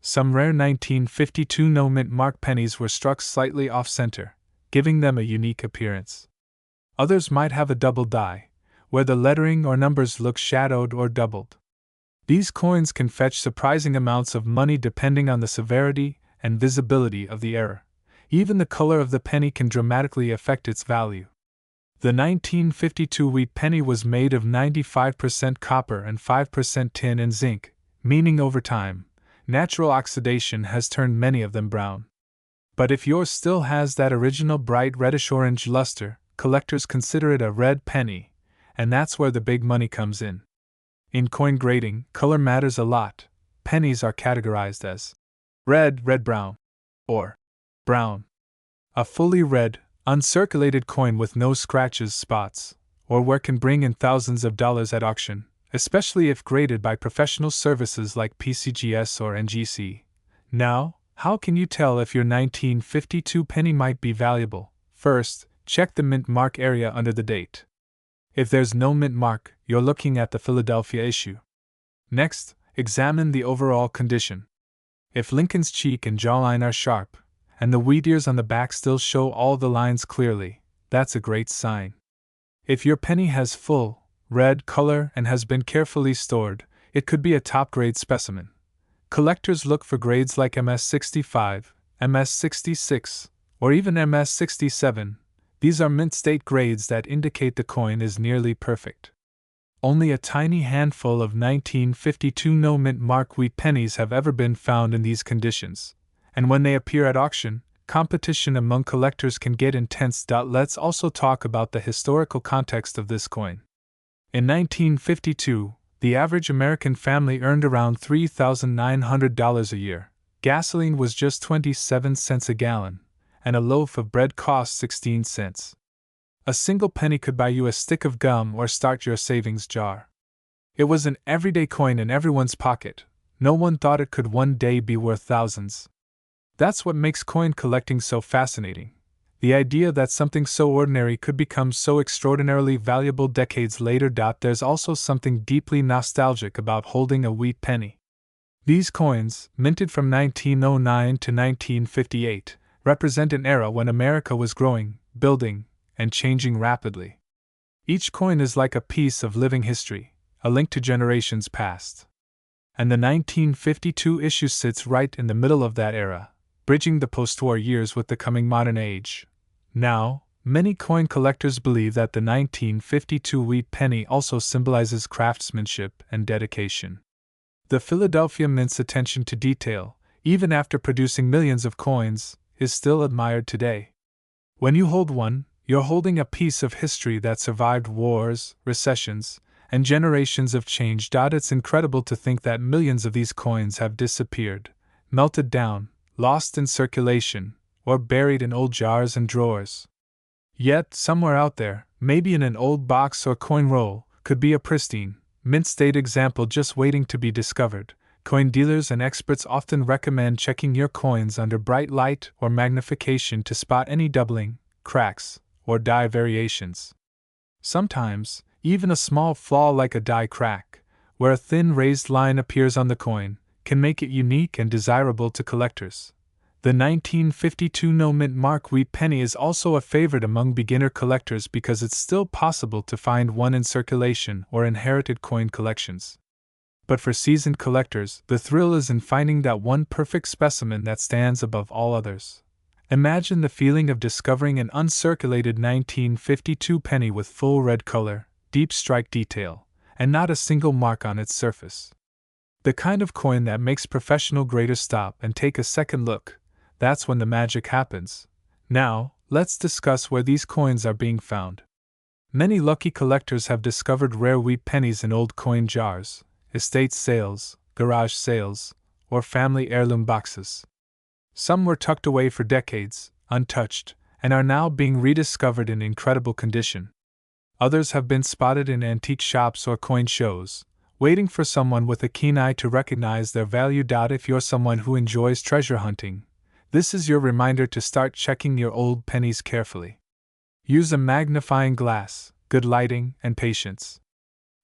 Some rare 1952 no-mint mark pennies were struck slightly off-center, giving them a unique appearance. Others might have a double die, where the lettering or numbers look shadowed or doubled. These coins can fetch surprising amounts of money depending on the severity and visibility of the error. Even the color of the penny can dramatically affect its value. The 1952 wheat penny was made of 95% copper and 5% tin and zinc, meaning over time, natural oxidation has turned many of them brown. But if yours still has that original bright reddish-orange luster, collectors consider it a red penny, and that's where the big money comes in. In coin grading, color matters a lot. Pennies are categorized as red, red-brown, or brown. A fully red, uncirculated coin with no scratches, spots, or wear can bring in thousands of dollars at auction, especially if graded by professional services like PCGS or NGC. Now, how can you tell if your 1952 penny might be valuable? First, check the mint mark area under the date. If there's no mint mark, you're looking at the Philadelphia issue. Next, examine the overall condition. If Lincoln's cheek and jawline are sharp, and the wheat ears on the back still show all the lines clearly, that's a great sign. If your penny has full, red color and has been carefully stored, it could be a top-grade specimen. Collectors look for grades like MS65, MS66, or even MS67. These are mint state grades that indicate the coin is nearly perfect. Only a tiny handful of 1952 no-mint mark wheat pennies have ever been found in these conditions, and when they appear at auction, competition among collectors can get intense. Let's also talk about the historical context of this coin. In 1952, the average American family earned around $3,900 a year. Gasoline was just 27 cents a gallon, and a loaf of bread cost 16 cents. A single penny could buy you a stick of gum or start your savings jar. It was an everyday coin in everyone's pocket. No one thought it could one day be worth thousands. That's what makes coin collecting so fascinating. The idea that something so ordinary could become so extraordinarily valuable decades later. There's also something deeply nostalgic about holding a wheat penny. These coins, minted from 1909 to 1958, represent an era when America was growing, building, and changing rapidly. Each coin is like a piece of living history, a link to generations past. And the 1952 issue sits right in the middle of that era, bridging the post-war years with the coming modern age. Now, many coin collectors believe that the 1952 wheat penny also symbolizes craftsmanship and dedication. The Philadelphia Mint's attention to detail, even after producing millions of coins, is still admired today. When you hold one, you're holding a piece of history that survived wars, recessions, and generations of change. It's incredible to think that millions of these coins have disappeared, melted down, lost in circulation, or buried in old jars and drawers. Yet, somewhere out there, maybe in an old box or coin roll, could be a pristine, mint-state example just waiting to be discovered. Coin dealers and experts often recommend checking your coins under bright light or magnification to spot any doubling, cracks, or die variations. Sometimes, even a small flaw like a die crack, where a thin raised line appears on the coin, can make it unique and desirable to collectors. The 1952 no-mint mark wheat penny is also a favorite among beginner collectors because it's still possible to find one in circulation or inherited coin collections. But for seasoned collectors, the thrill is in finding that one perfect specimen that stands above all others. Imagine the feeling of discovering an uncirculated 1952 penny with full red color, deep strike detail, and not a single mark on its surface. The kind of coin that makes professional graders stop and take a second look. That's when the magic happens. Now, let's discuss where these coins are being found. Many lucky collectors have discovered rare wheat pennies in old coin jars, estate sales, garage sales, or family heirloom boxes. Some were tucked away for decades, untouched, and are now being rediscovered in incredible condition. Others have been spotted in antique shops or coin shows, waiting for someone with a keen eye to recognize their value. If you're someone who enjoys treasure hunting, this is your reminder to start checking your old pennies carefully. Use a magnifying glass, good lighting, and patience.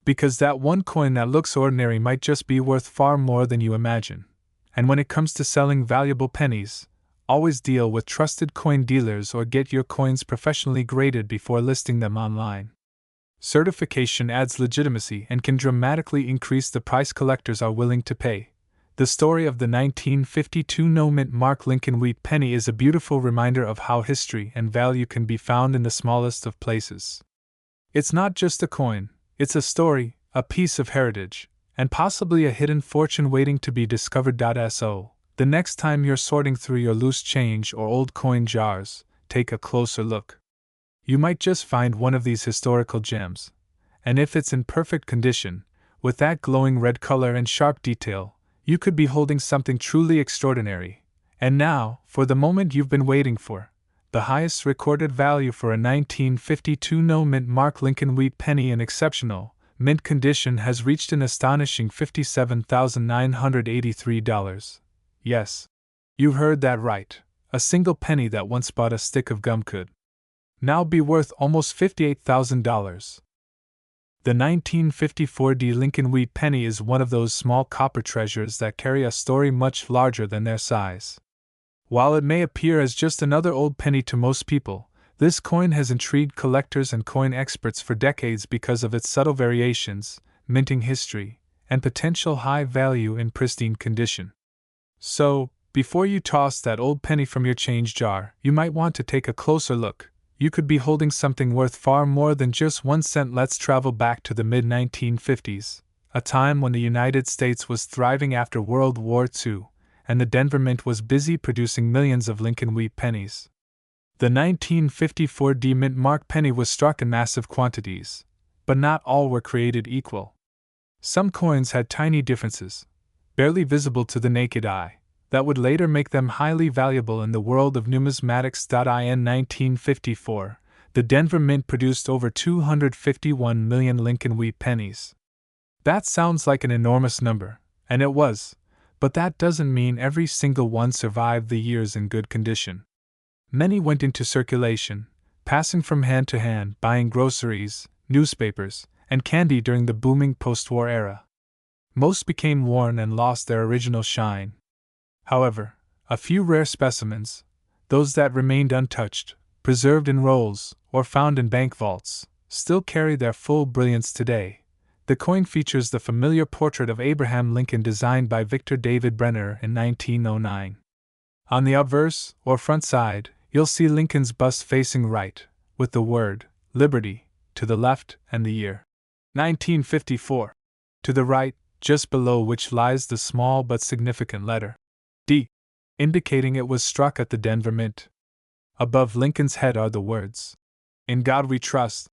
Because that one coin that looks ordinary might just be worth far more than you imagine. And when it comes to selling valuable pennies, always deal with trusted coin dealers or get your coins professionally graded before listing them online. Certification adds legitimacy and can dramatically increase the price collectors are willing to pay. The story of the 1952 no-mint mark Lincoln wheat penny is a beautiful reminder of how history and value can be found in the smallest of places. It's not just a coin, it's a story, a piece of heritage, and possibly a hidden fortune waiting to be discovered. So, the next time you're sorting through your loose change or old coin jars, take a closer look. You might just find one of these historical gems, and if it's in perfect condition, with that glowing red color and sharp detail, you could be holding something truly extraordinary. And now, for the moment you've been waiting for. The highest recorded value for a 1952 no-mint mark Lincoln wheat penny in exceptional, mint condition has reached an astonishing $57,983. Yes, you heard that right. A single penny that once bought a stick of gum could now be worth almost $58,000. The 1954 Lincoln wheat penny is one of those small copper treasures that carry a story much larger than their size. While it may appear as just another old penny to most people, this coin has intrigued collectors and coin experts for decades because of its subtle variations, minting history, and potential high value in pristine condition. So, before you toss that old penny from your change jar, you might want to take a closer look. You could be holding something worth far more than just 1 cent. Let's travel back to the mid-1950s, a time when the United States was thriving after World War II, and the Denver Mint was busy producing millions of Lincoln wheat pennies. The 1954 mint mark penny was struck in massive quantities, but not all were created equal. Some coins had tiny differences, barely visible to the naked eye, that would later make them highly valuable in the world of numismatics. In 1954, the Denver Mint produced over 251 million Lincoln wheat pennies. That sounds like an enormous number, and it was, but that doesn't mean every single one survived the years in good condition. Many went into circulation, passing from hand to hand, buying groceries, newspapers, and candy during the booming post-war era. Most became worn and lost their original shine. However, a few rare specimens, those that remained untouched, preserved in rolls, or found in bank vaults, still carry their full brilliance today. The coin features the familiar portrait of Abraham Lincoln designed by Victor David Brenner in 1909. On the obverse, or front side, you'll see Lincoln's bust facing right, with the word, Liberty, to the left and the year, 1954, to the right, just below which lies the small but significant letter, D, indicating it was struck at the Denver Mint. Above Lincoln's head are the words, In God We Trust,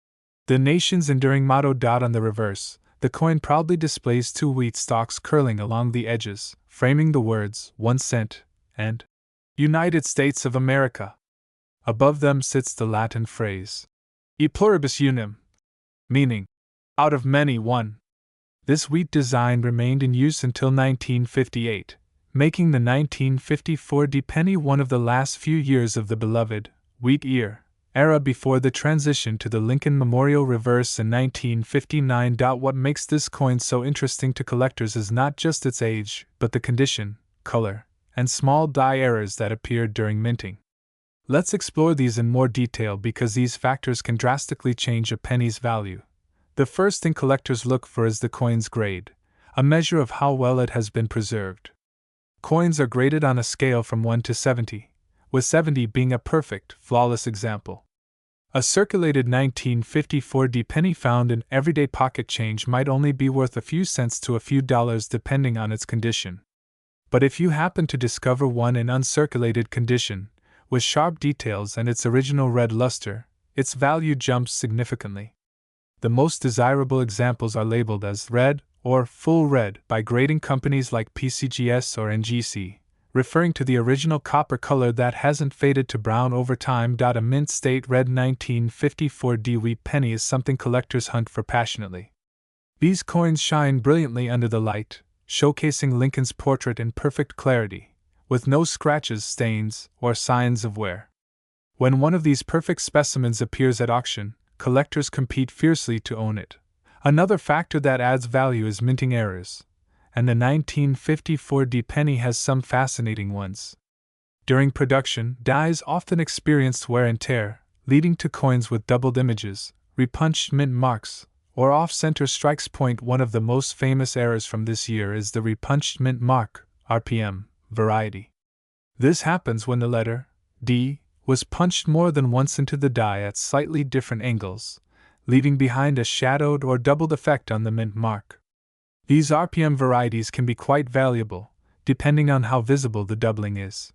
the nation's enduring motto. On the reverse, the coin proudly displays two wheat stalks curling along the edges, framing the words 1 cent and United States of America. Above them sits the Latin phrase, E pluribus unum, meaning, out of many one. This wheat design remained in use until 1958, making the 1954 penny one of the last few years of the beloved wheat ear era before the transition to the Lincoln Memorial reverse in 1959. What makes this coin so interesting to collectors is not just its age, but the condition, color, and small die errors that appeared during minting. Let's explore these in more detail because these factors can drastically change a penny's value. The first thing collectors look for is the coin's grade, a measure of how well it has been preserved. Coins are graded on a scale from 1 to 70, with 70 being a perfect, flawless example. A circulated 1954 penny found in everyday pocket change might only be worth a few cents to a few dollars depending on its condition. But if you happen to discover one in uncirculated condition, with sharp details and its original red luster, its value jumps significantly. The most desirable examples are labeled as red or full red by grading companies like PCGS or NGC, referring to the original copper color that hasn't faded to brown over time. A mint state red 1954 wheat penny is something collectors hunt for passionately. These coins shine brilliantly under the light, showcasing Lincoln's portrait in perfect clarity, with no scratches, stains, or signs of wear. When one of these perfect specimens appears at auction, collectors compete fiercely to own it. Another factor that adds value is minting errors, and the 1954 penny has some fascinating ones. During production, dies often experienced wear and tear, leading to coins with doubled images, repunched mint marks, or off-center strikes. One of the most famous errors from this year is the repunched mint mark, RPM, variety. This happens when the letter, D, was punched more than once into the die at slightly different angles, leaving behind a shadowed or doubled effect on the mint mark. These RPM varieties can be quite valuable, depending on how visible the doubling is.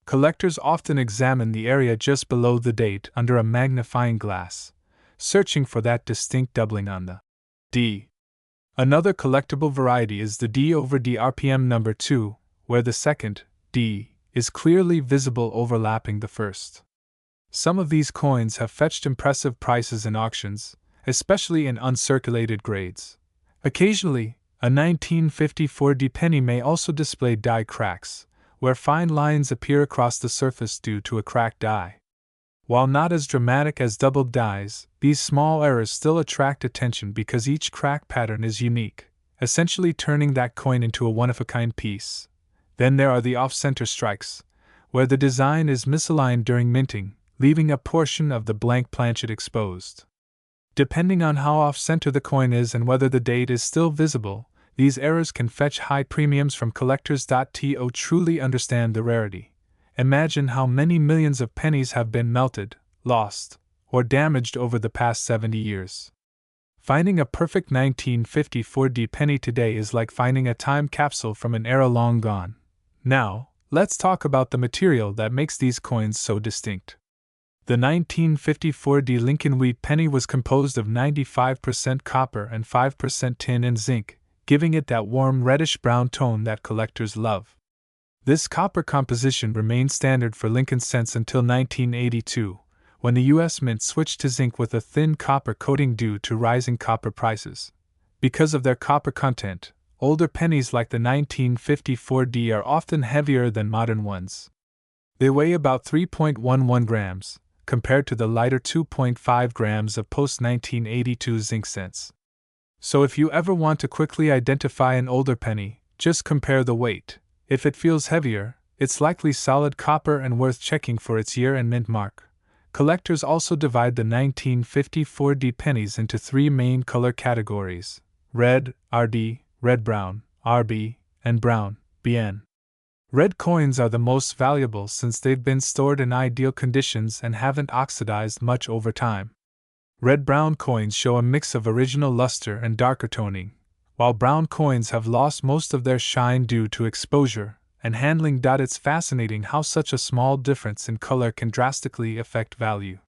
Collectors often examine the area just below the date under a magnifying glass, searching for that distinct doubling on the D. Another collectible variety is the D over D RPM number 2, where the second, D, is clearly visible overlapping the first. Some of these coins have fetched impressive prices in auctions, especially in uncirculated grades. Occasionally, a 1954 penny may also display die cracks, where fine lines appear across the surface due to a cracked die. While not as dramatic as doubled dies, these small errors still attract attention because each crack pattern is unique, essentially turning that coin into a one-of-a-kind piece. Then there are the off-center strikes, where the design is misaligned during minting, leaving a portion of the blank planchet exposed. Depending on how off-center the coin is and whether the date is still visible, these errors can fetch high premiums from collectors. To truly understand the rarity, imagine how many millions of pennies have been melted, lost, or damaged over the past 70 years. Finding a perfect 1954 penny today is like finding a time capsule from an era long gone. Now, let's talk about the material that makes these coins so distinct. The 1954 Lincoln wheat penny was composed of 95% copper and 5% tin and zinc, giving it that warm reddish-brown tone that collectors love. This copper composition remained standard for Lincoln cents until 1982, when the U.S. Mint switched to zinc with a thin copper coating due to rising copper prices. Because of their copper content, older pennies like the 1954 are often heavier than modern ones. They weigh about 3.11 grams, compared to the lighter 2.5 grams of post-1982 zinc cents. So if you ever want to quickly identify an older penny, just compare the weight. If it feels heavier, it's likely solid copper and worth checking for its year and mint mark. Collectors also divide the 1954 pennies into three main color categories: red, RD, red-brown, RB, and brown, BN. Red coins are the most valuable since they've been stored in ideal conditions and haven't oxidized much over time. Red-brown coins show a mix of original luster and darker toning, while brown coins have lost most of their shine due to exposure and handling. It's fascinating how such a small difference in color can drastically affect value.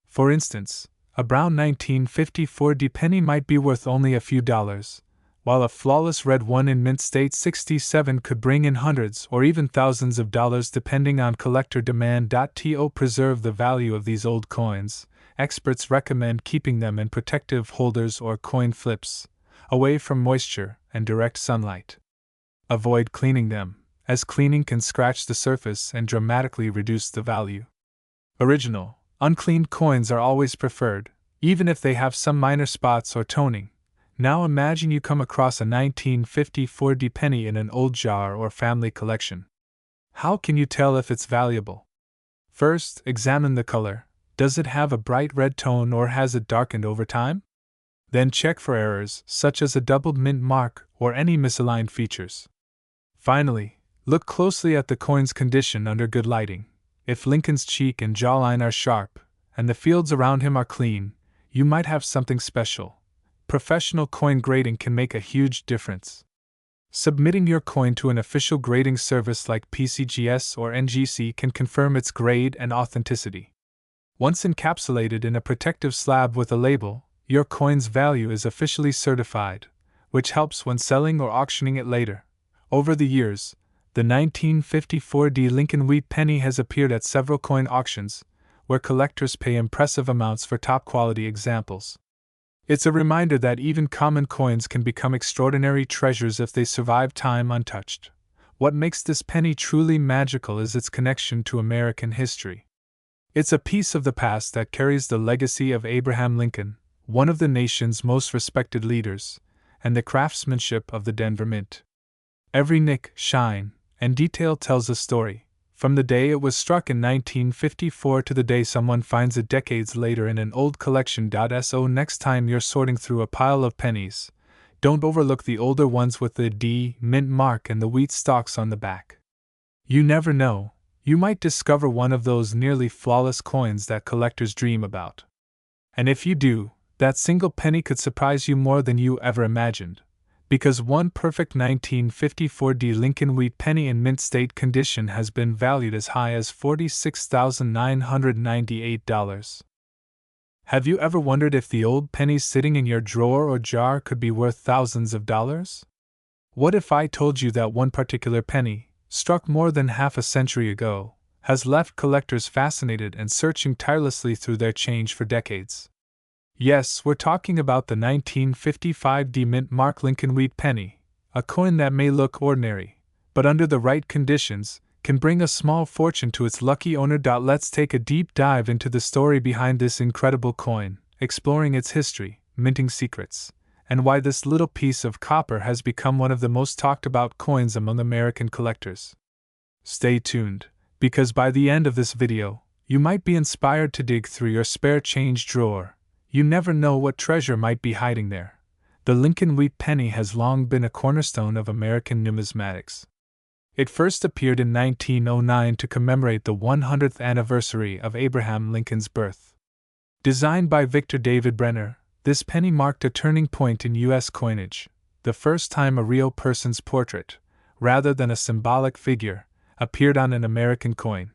For instance, a brown 1954 penny might be worth only a few dollars, while a flawless red one in mint state 67 could bring in hundreds or even thousands of dollars depending on collector demand. To preserve the value of these old coins, experts recommend keeping them in protective holders or coin flips, away from moisture and direct sunlight. Avoid cleaning them, as cleaning can scratch the surface and dramatically reduce the value. Original, uncleaned coins are always preferred, even if they have some minor spots or toning. Now imagine you come across a 1954 penny in an old jar or family collection. How can you tell if it's valuable? First, examine the color. Does it have a bright red tone or has it darkened over time? Then check for errors, such as a doubled mint mark or any misaligned features. Finally, look closely at the coin's condition under good lighting. If Lincoln's cheek and jawline are sharp, and the fields around him are clean, you might have something special. Professional coin grading can make a huge difference. Submitting your coin to an official grading service like PCGS or NGC can confirm its grade and authenticity. Once encapsulated in a protective slab with a label, your coin's value is officially certified, which helps when selling or auctioning it later. Over the years, the 1954 Lincoln wheat penny has appeared at several coin auctions, where collectors pay impressive amounts for top-quality examples. It's a reminder that even common coins can become extraordinary treasures if they survive time untouched. What makes this penny truly magical is its connection to American history. It's a piece of the past that carries the legacy of Abraham Lincoln, one of the nation's most respected leaders, and the craftsmanship of the Denver Mint. Every nick, shine, and detail tells a story, from the day it was struck in 1954 to the day someone finds it decades later in an old collection. So next time you're sorting through a pile of pennies, don't overlook the older ones with the D mint mark and the wheat stalks on the back. You never know, you might discover one of those nearly flawless coins that collectors dream about. And if you do, that single penny could surprise you more than you ever imagined. Because one perfect 1954 Lincoln wheat penny in mint state condition has been valued as high as $46,998. Have you ever wondered if the old pennies sitting in your drawer or jar could be worth thousands of dollars? What if I told you that one particular penny, struck more than half a century ago, has left collectors fascinated and searching tirelessly through their change for decades? Yes, we're talking about the 1955 mint mark Lincoln wheat penny, a coin that may look ordinary, but under the right conditions, can bring a small fortune to its lucky owner. Let's take a deep dive into the story behind this incredible coin, exploring its history, minting secrets, and why this little piece of copper has become one of the most talked about coins among American collectors. Stay tuned, because by the end of this video, you might be inspired to dig through your spare change drawer. You never know what treasure might be hiding there. The Lincoln wheat penny has long been a cornerstone of American numismatics. It first appeared in 1909 to commemorate the 100th anniversary of Abraham Lincoln's birth. Designed by Victor David Brenner, this penny marked a turning point in U.S. coinage, the first time a real person's portrait, rather than a symbolic figure, appeared on an American coin.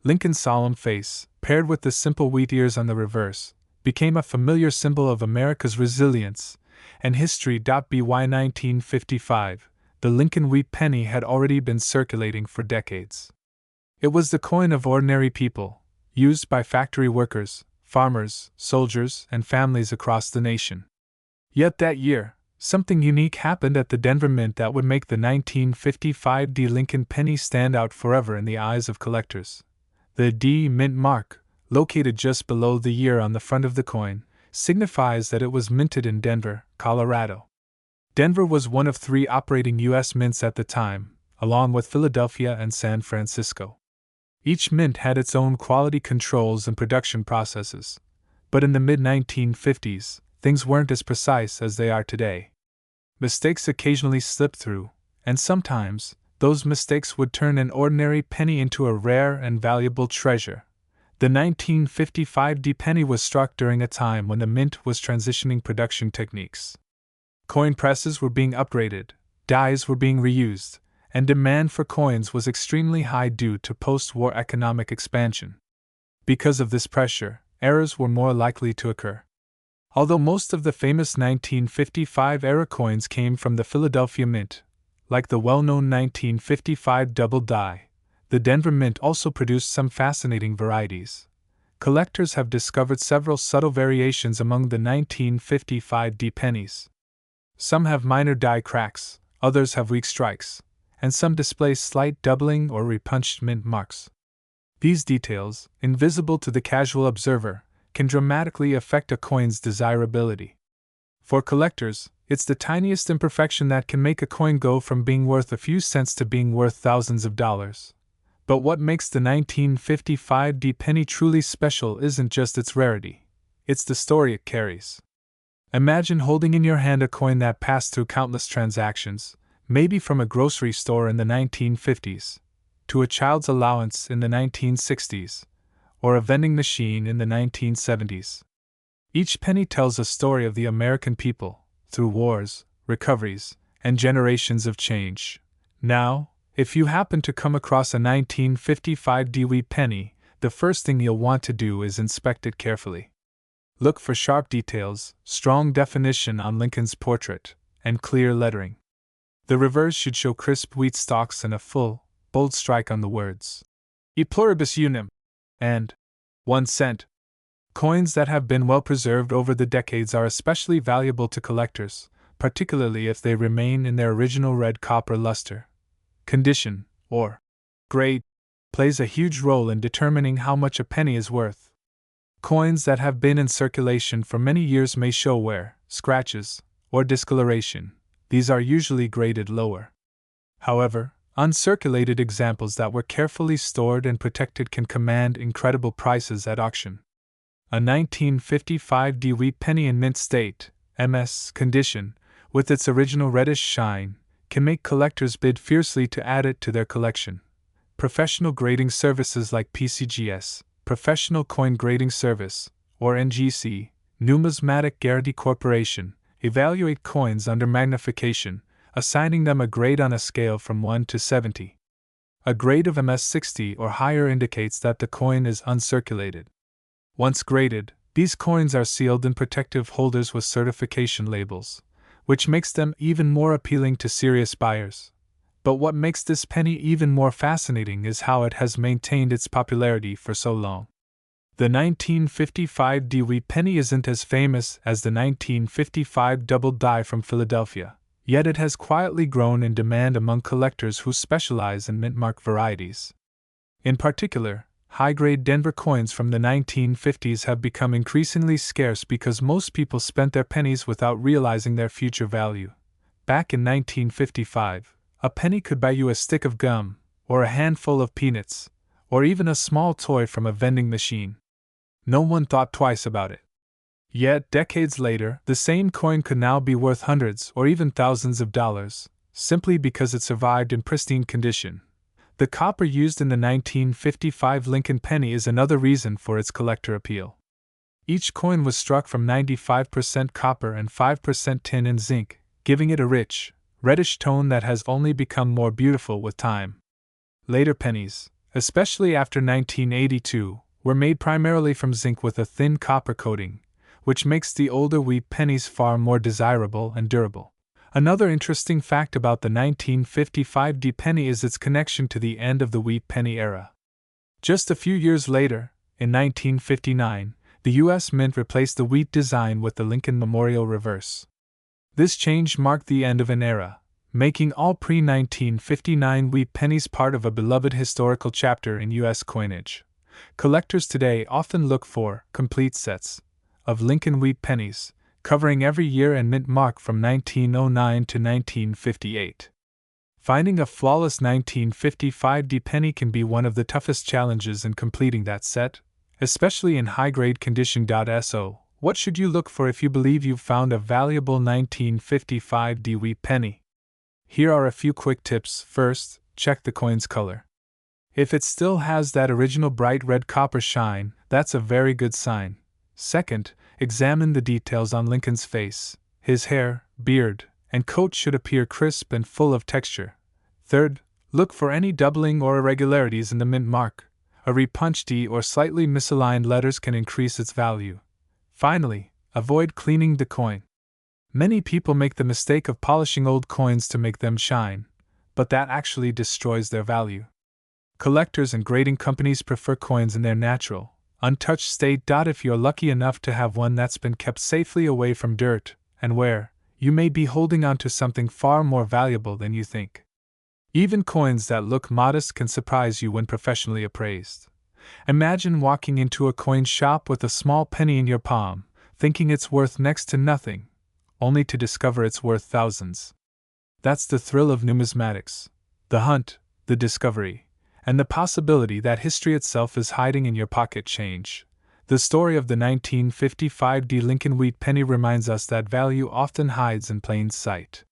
Lincoln's solemn face, paired with the simple wheat ears on the reverse, became a familiar symbol of America's resilience and history. By 1955, the Lincoln wheat penny had already been circulating for decades. It was the coin of ordinary people, used by factory workers, farmers, soldiers, and families across the nation. Yet that year, something unique happened at the Denver Mint that would make the 1955 Lincoln penny stand out forever in the eyes of collectors. The D mint mark, located just below the year on the front of the coin, signifies that it was minted in Denver, Colorado. Denver was one of 3 operating U.S. mints at the time, along with Philadelphia and San Francisco. Each mint had its own quality controls and production processes, but in the mid-1950s, things weren't as precise as they are today. Mistakes occasionally slipped through, and sometimes, those mistakes would turn an ordinary penny into a rare and valuable treasure. The 1955 penny was struck during a time when the mint was transitioning production techniques. Coin presses were being upgraded, dies were being reused, and demand for coins was extremely high due to post-war economic expansion. Because of this pressure, errors were more likely to occur. Although most of the famous 1955-era coins came from the Philadelphia Mint, like the well-known 1955 double die, the Denver Mint also produced some fascinating varieties. Collectors have discovered several subtle variations among the 1955 pennies. Some have minor die cracks, others have weak strikes, and some display slight doubling or repunched mint marks. These details, invisible to the casual observer, can dramatically affect a coin's desirability. For collectors, it's the tiniest imperfection that can make a coin go from being worth a few cents to being worth thousands of dollars. But what makes the 1955 penny truly special isn't just its rarity, it's the story it carries. Imagine holding in your hand a coin that passed through countless transactions, maybe from a grocery store in the 1950s, to a child's allowance in the 1960s, or a vending machine in the 1970s. Each penny tells a story of the American people, through wars, recoveries, and generations of change. Now, if you happen to come across a 1955 penny, the first thing you'll want to do is inspect it carefully. Look for sharp details, strong definition on Lincoln's portrait, and clear lettering. The reverse should show crisp wheat stalks and a full, bold strike on the words E pluribus unum and 1 cent. Coins that have been well preserved over the decades are especially valuable to collectors, particularly if they remain in their original red copper luster. Condition, or grade, plays a huge role in determining how much a penny is worth. Coins that have been in circulation for many years may show wear, scratches, or discoloration. These are usually graded lower. However, uncirculated examples that were carefully stored and protected can command incredible prices at auction. A 1955 penny in mint state, MS condition, with its original reddish shine, can make collectors bid fiercely to add it to their collection. Professional grading services like PCGS, Professional Coin Grading Service, or NGC, Numismatic Guarantee Corporation, evaluate coins under magnification, assigning them a grade on a scale from 1 to 70. A grade of MS 60 or higher indicates that the coin is uncirculated. Once graded, these coins are sealed in protective holders with certification labels, which makes them even more appealing to serious buyers. But what makes this penny even more fascinating is how it has maintained its popularity for so long. The 1955 penny isn't as famous as the 1955 double die from Philadelphia, yet it has quietly grown in demand among collectors who specialize in mint-mark varieties. In particular, high-grade Denver coins from the 1950s have become increasingly scarce because most people spent their pennies without realizing their future value. Back in 1955, a penny could buy you a stick of gum, or a handful of peanuts, or even a small toy from a vending machine. No one thought twice about it. Yet, decades later, the same coin could now be worth hundreds or even thousands of dollars, simply because it survived in pristine condition. The copper used in the 1955 Lincoln penny is another reason for its collector appeal. Each coin was struck from 95% copper and 5% tin and zinc, giving it a rich, reddish tone that has only become more beautiful with time. Later pennies, especially after 1982, were made primarily from zinc with a thin copper coating, which makes the older wheat pennies far more desirable and durable. Another interesting fact about the 1955 penny is its connection to the end of the wheat penny era. Just a few years later, in 1959, the U.S. Mint replaced the wheat design with the Lincoln Memorial reverse. This change marked the end of an era, making all pre-1959 wheat pennies part of a beloved historical chapter in U.S. coinage. Collectors today often look for complete sets, of Lincoln wheat pennies, covering every year and mint mark from 1909 to 1958. Finding a flawless 1955D penny can be one of the toughest challenges in completing that set, especially in high-grade condition. So, what should you look for if you believe you've found a valuable 1955D wheat penny? Here are a few quick tips. First, check the coin's color. If it still has that original bright red copper shine, that's a very good sign. Second, examine the details on Lincoln's face. His hair, beard, and coat should appear crisp and full of texture. Third, look for any doubling or irregularities in the mint mark. A repunched D or slightly misaligned letters can increase its value. Finally, avoid cleaning the coin. Many people make the mistake of polishing old coins to make them shine, but that actually destroys their value. Collectors and grading companies prefer coins in their natural, untouched state. If you're lucky enough to have one that's been kept safely away from dirt and wear, you may be holding on to something far more valuable than you think. Even coins that look modest can surprise you when professionally appraised. Imagine walking into a coin shop with a small penny in your palm, thinking it's worth next to nothing, only to discover it's worth thousands. That's the thrill of numismatics: the hunt, the discovery, and the possibility that history itself is hiding in your pocket change. The story of the 1955D Lincoln wheat penny reminds us that value often hides in plain sight.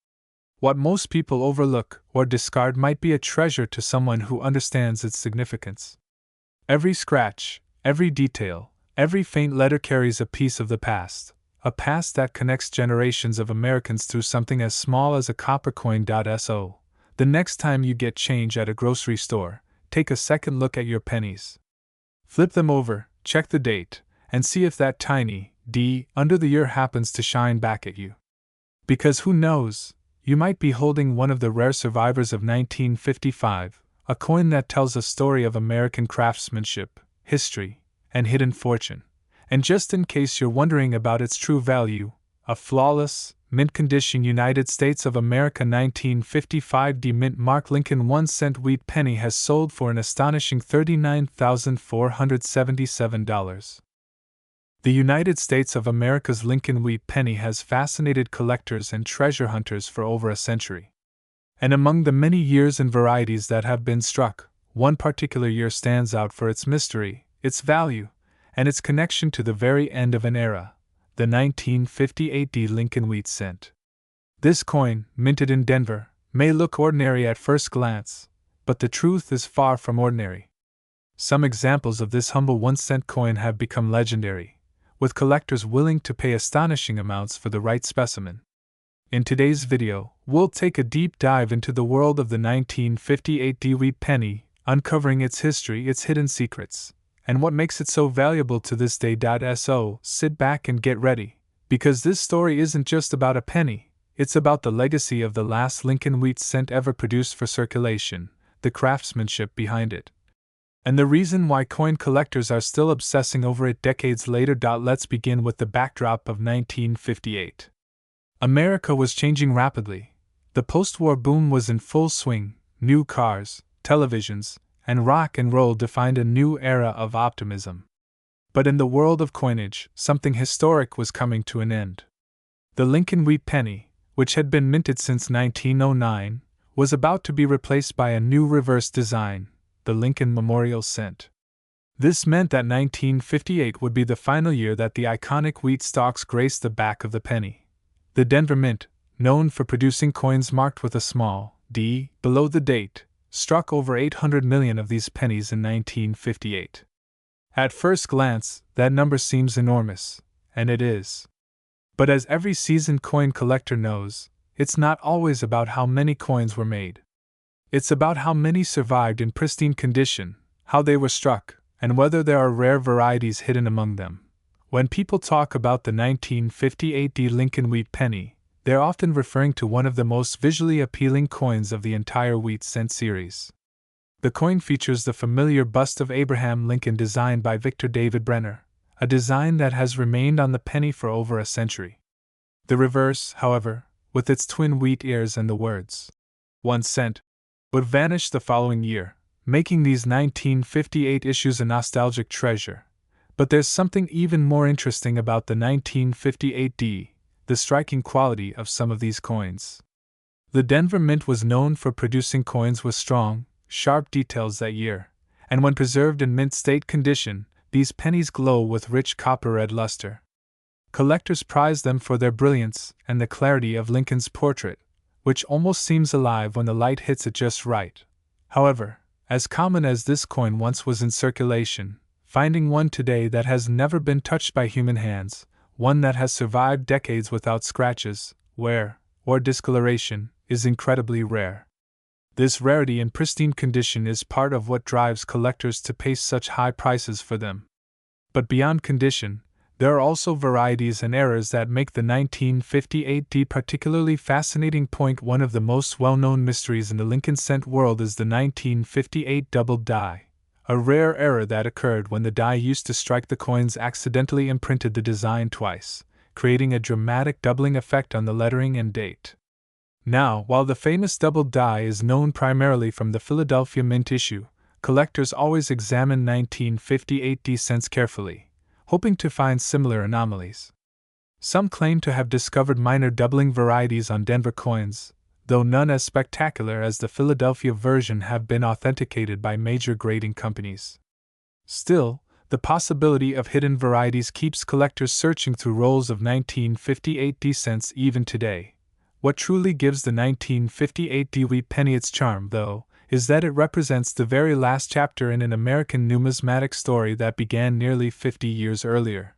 What most people overlook or discard might be a treasure to someone who understands its significance. Every scratch, every detail, every faint letter carries a piece of the past, a past that connects generations of Americans through something as small as a copper coin. So, the next time you get change at a grocery store, take a second look at your pennies. Flip them over, check the date, and see if that tiny D under the year happens to shine back at you. Because who knows, you might be holding one of the rare survivors of 1955, a coin that tells a story of American craftsmanship, history, and hidden fortune. And just in case you're wondering about its true value, a flawless, mint-condition United States of America 1955D mint mark Lincoln 1-cent wheat penny has sold for an astonishing $39,477. The United States of America's Lincoln wheat penny has fascinated collectors and treasure hunters for over a century. And among the many years and varieties that have been struck, one particular year stands out for its mystery, its value, and its connection to the very end of an era: the 1958D Lincoln wheat cent. This coin, minted in Denver, may look ordinary at first glance, but the truth is far from ordinary. Some examples of this humble 1-cent coin have become legendary, with collectors willing to pay astonishing amounts for the right specimen. In today's video, we'll take a deep dive into the world of the 1958D wheat penny, uncovering its history, its hidden secrets, and what makes it so valuable to this day. So, sit back and get ready, because this story isn't just about a penny, it's about the legacy of the last Lincoln wheat cent ever produced for circulation, the craftsmanship behind it, and the reason why coin collectors are still obsessing over it decades later. Let's begin with the backdrop of 1958. America was changing rapidly. The post-war boom was in full swing. New cars, televisions, and rock and roll defined a new era of optimism. But in the world of coinage, something historic was coming to an end. The Lincoln wheat penny, which had been minted since 1909, was about to be replaced by a new reverse design, the Lincoln Memorial Cent. This meant that 1958 would be the final year that the iconic wheat stalks graced the back of the penny. The Denver Mint, known for producing coins marked with a small d below the date, struck over 800 million of these pennies in 1958. At first glance, that number seems enormous, and it is. But as every seasoned coin collector knows, it's not always about how many coins were made. It's about how many survived in pristine condition, how they were struck, and whether there are rare varieties hidden among them. When people talk about the 1958D Lincoln wheat penny, they're often referring to one of the most visually appealing coins of the entire wheat cent series. The coin features the familiar bust of Abraham Lincoln designed by Victor David Brenner, a design that has remained on the penny for over a century. The reverse, however, with its twin wheat ears and the words 1 cent, would vanish the following year, making these 1958 issues a nostalgic treasure. But there's something even more interesting about the 1958D, the striking quality of some of these coins. The Denver Mint was known for producing coins with strong, sharp details that year, and when preserved in mint state condition, these pennies glow with rich copper-red luster. Collectors prize them for their brilliance and the clarity of Lincoln's portrait, which almost seems alive when the light hits it just right. However, as common as this coin once was in circulation, finding one today that has never been touched by human hands, one that has survived decades without scratches, wear, or discoloration, is incredibly rare. This rarity in pristine condition is part of what drives collectors to pay such high prices for them. But beyond condition, there are also varieties and errors that make the 1958D particularly fascinating. One of the most well-known mysteries in the Lincoln cent world is the 1958 doubled die, a rare error that occurred when the die used to strike the coins accidentally imprinted the design twice, creating a dramatic doubling effect on the lettering and date. Now, while the famous doubled die is known primarily from the Philadelphia Mint issue, collectors always examine 1958D cents carefully, hoping to find similar anomalies. Some claim to have discovered minor doubling varieties on Denver coins, though none as spectacular as the Philadelphia version have been authenticated by major grading companies. Still, the possibility of hidden varieties keeps collectors searching through rolls of 1958D cents even today. What truly gives the 1958D wheat penny its charm, though, is that it represents the very last chapter in an American numismatic story that began nearly 50 years earlier.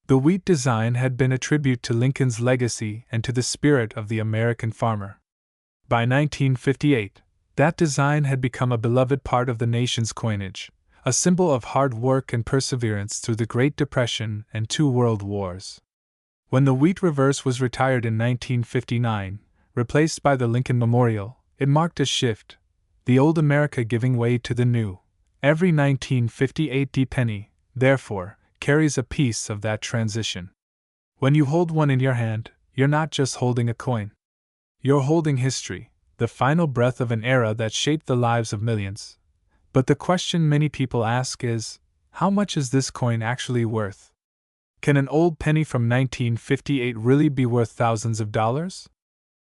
The wheat design had been a tribute to Lincoln's legacy and to the spirit of the American farmer. By 1958, that design had become a beloved part of the nation's coinage, a symbol of hard work and perseverance through the Great Depression and 2 world wars. When the wheat reverse was retired in 1959, replaced by the Lincoln Memorial, it marked a shift, the old America giving way to the new. Every 1958D penny, therefore, carries a piece of that transition. When you hold one in your hand, you're not just holding a coin. You're holding history, the final breath of an era that shaped the lives of millions. But the question many people ask is, how much is this coin actually worth? Can an old penny from 1958 really be worth thousands of dollars?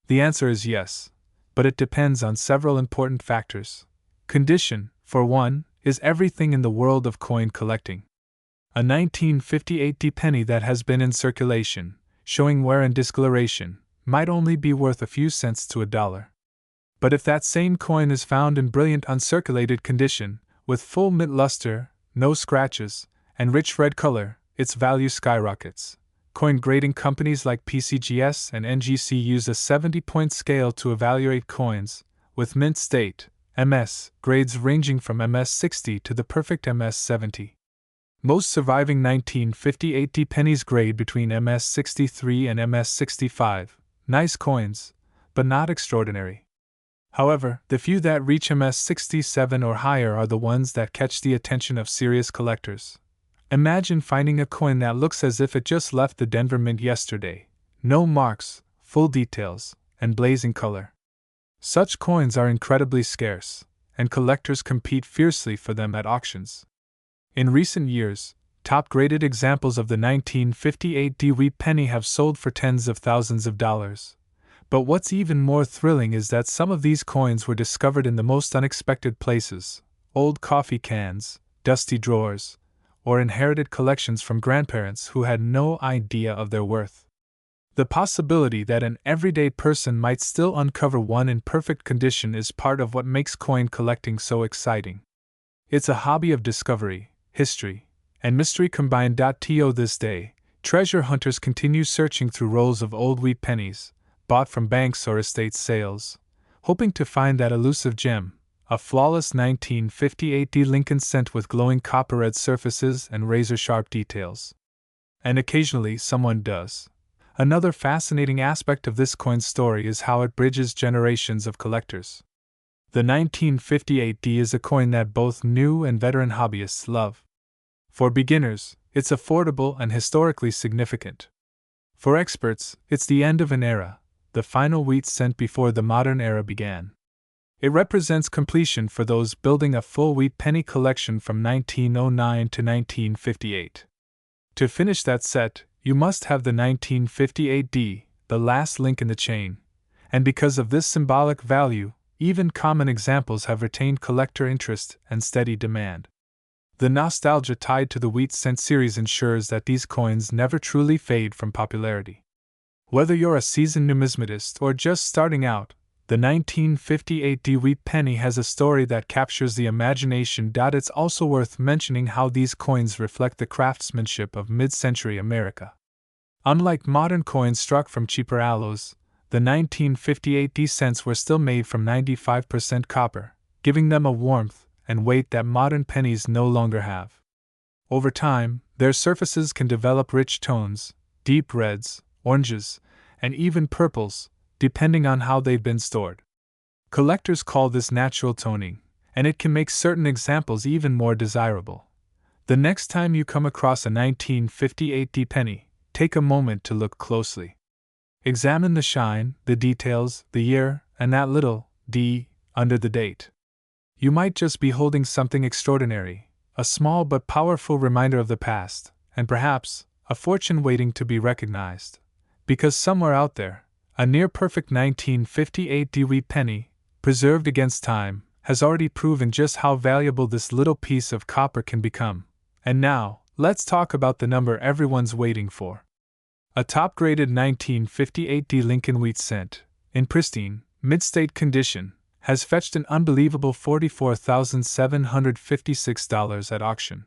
The answer is yes, but it depends on several important factors. Condition, for one, is everything in the world of coin collecting. A 1958D penny that has been in circulation, showing wear and discoloration, might only be worth a few cents to $1. But if that same coin is found in brilliant uncirculated condition, with full mint luster, no scratches, and rich red color, its value skyrockets. Coin grading companies like PCGS and NGC use a 70-point scale to evaluate coins, with mint state, MS, grades ranging from MS60 to the perfect MS70. Most surviving 1958D pennies grade between MS63 and MS65, nice coins, but not extraordinary. However, the few that reach MS67 or higher are the ones that catch the attention of serious collectors. Imagine finding a coin that looks as if it just left the Denver Mint yesterday. No marks, full details, and blazing color. Such coins are incredibly scarce, and collectors compete fiercely for them at auctions. In recent years, top-graded examples of the 1958D wheat penny have sold for tens of thousands of dollars. But what's even more thrilling is that some of these coins were discovered in the most unexpected places: old coffee cans, dusty drawers, or inherited collections from grandparents who had no idea of their worth. The possibility that an everyday person might still uncover one in perfect condition is part of what makes coin collecting so exciting. It's a hobby of discovery, history, and mystery combined. To this day, treasure hunters continue searching through rolls of old wheat pennies, bought from banks or estate sales, hoping to find that elusive gem, a flawless 1958D Lincoln cent with glowing copper-red surfaces and razor-sharp details. And occasionally someone does. Another fascinating aspect of this coin's story is how it bridges generations of collectors. The 1958D is a coin that both new and veteran hobbyists love. For beginners, it's affordable and historically significant. For experts, it's the end of an era, the final wheat cent before the modern era began. It represents completion for those building a full wheat penny collection from 1909 to 1958. To finish that set, you must have the 1958D, the last link in the chain, and because of this symbolic value, even common examples have retained collector interest and steady demand. The nostalgia tied to the wheat cent series ensures that these coins never truly fade from popularity. Whether you're a seasoned numismatist or just starting out, the 1958D wheat penny has a story that captures the imagination. It's also worth mentioning how these coins reflect the craftsmanship of mid-century America. Unlike modern coins struck from cheaper alloys, the 1958D cents were still made from 95% copper, giving them a warmth and weight that modern pennies no longer have. Over time, their surfaces can develop rich tones, deep reds, oranges, and even purples, depending on how they've been stored. Collectors call this natural toning, and it can make certain examples even more desirable. The next time you come across a 1958D penny, take a moment to look closely. Examine the shine, the details, the year, and that little D under the date. You might just be holding something extraordinary, a small but powerful reminder of the past, and perhaps a fortune waiting to be recognized. Because somewhere out there, a near-perfect 1958D wheat penny, preserved against time, has already proven just how valuable this little piece of copper can become. And now, let's talk about the number everyone's waiting for. A top-graded 1958D Lincoln wheat cent, in pristine, mid-state condition, has fetched an unbelievable $44,756 at auction.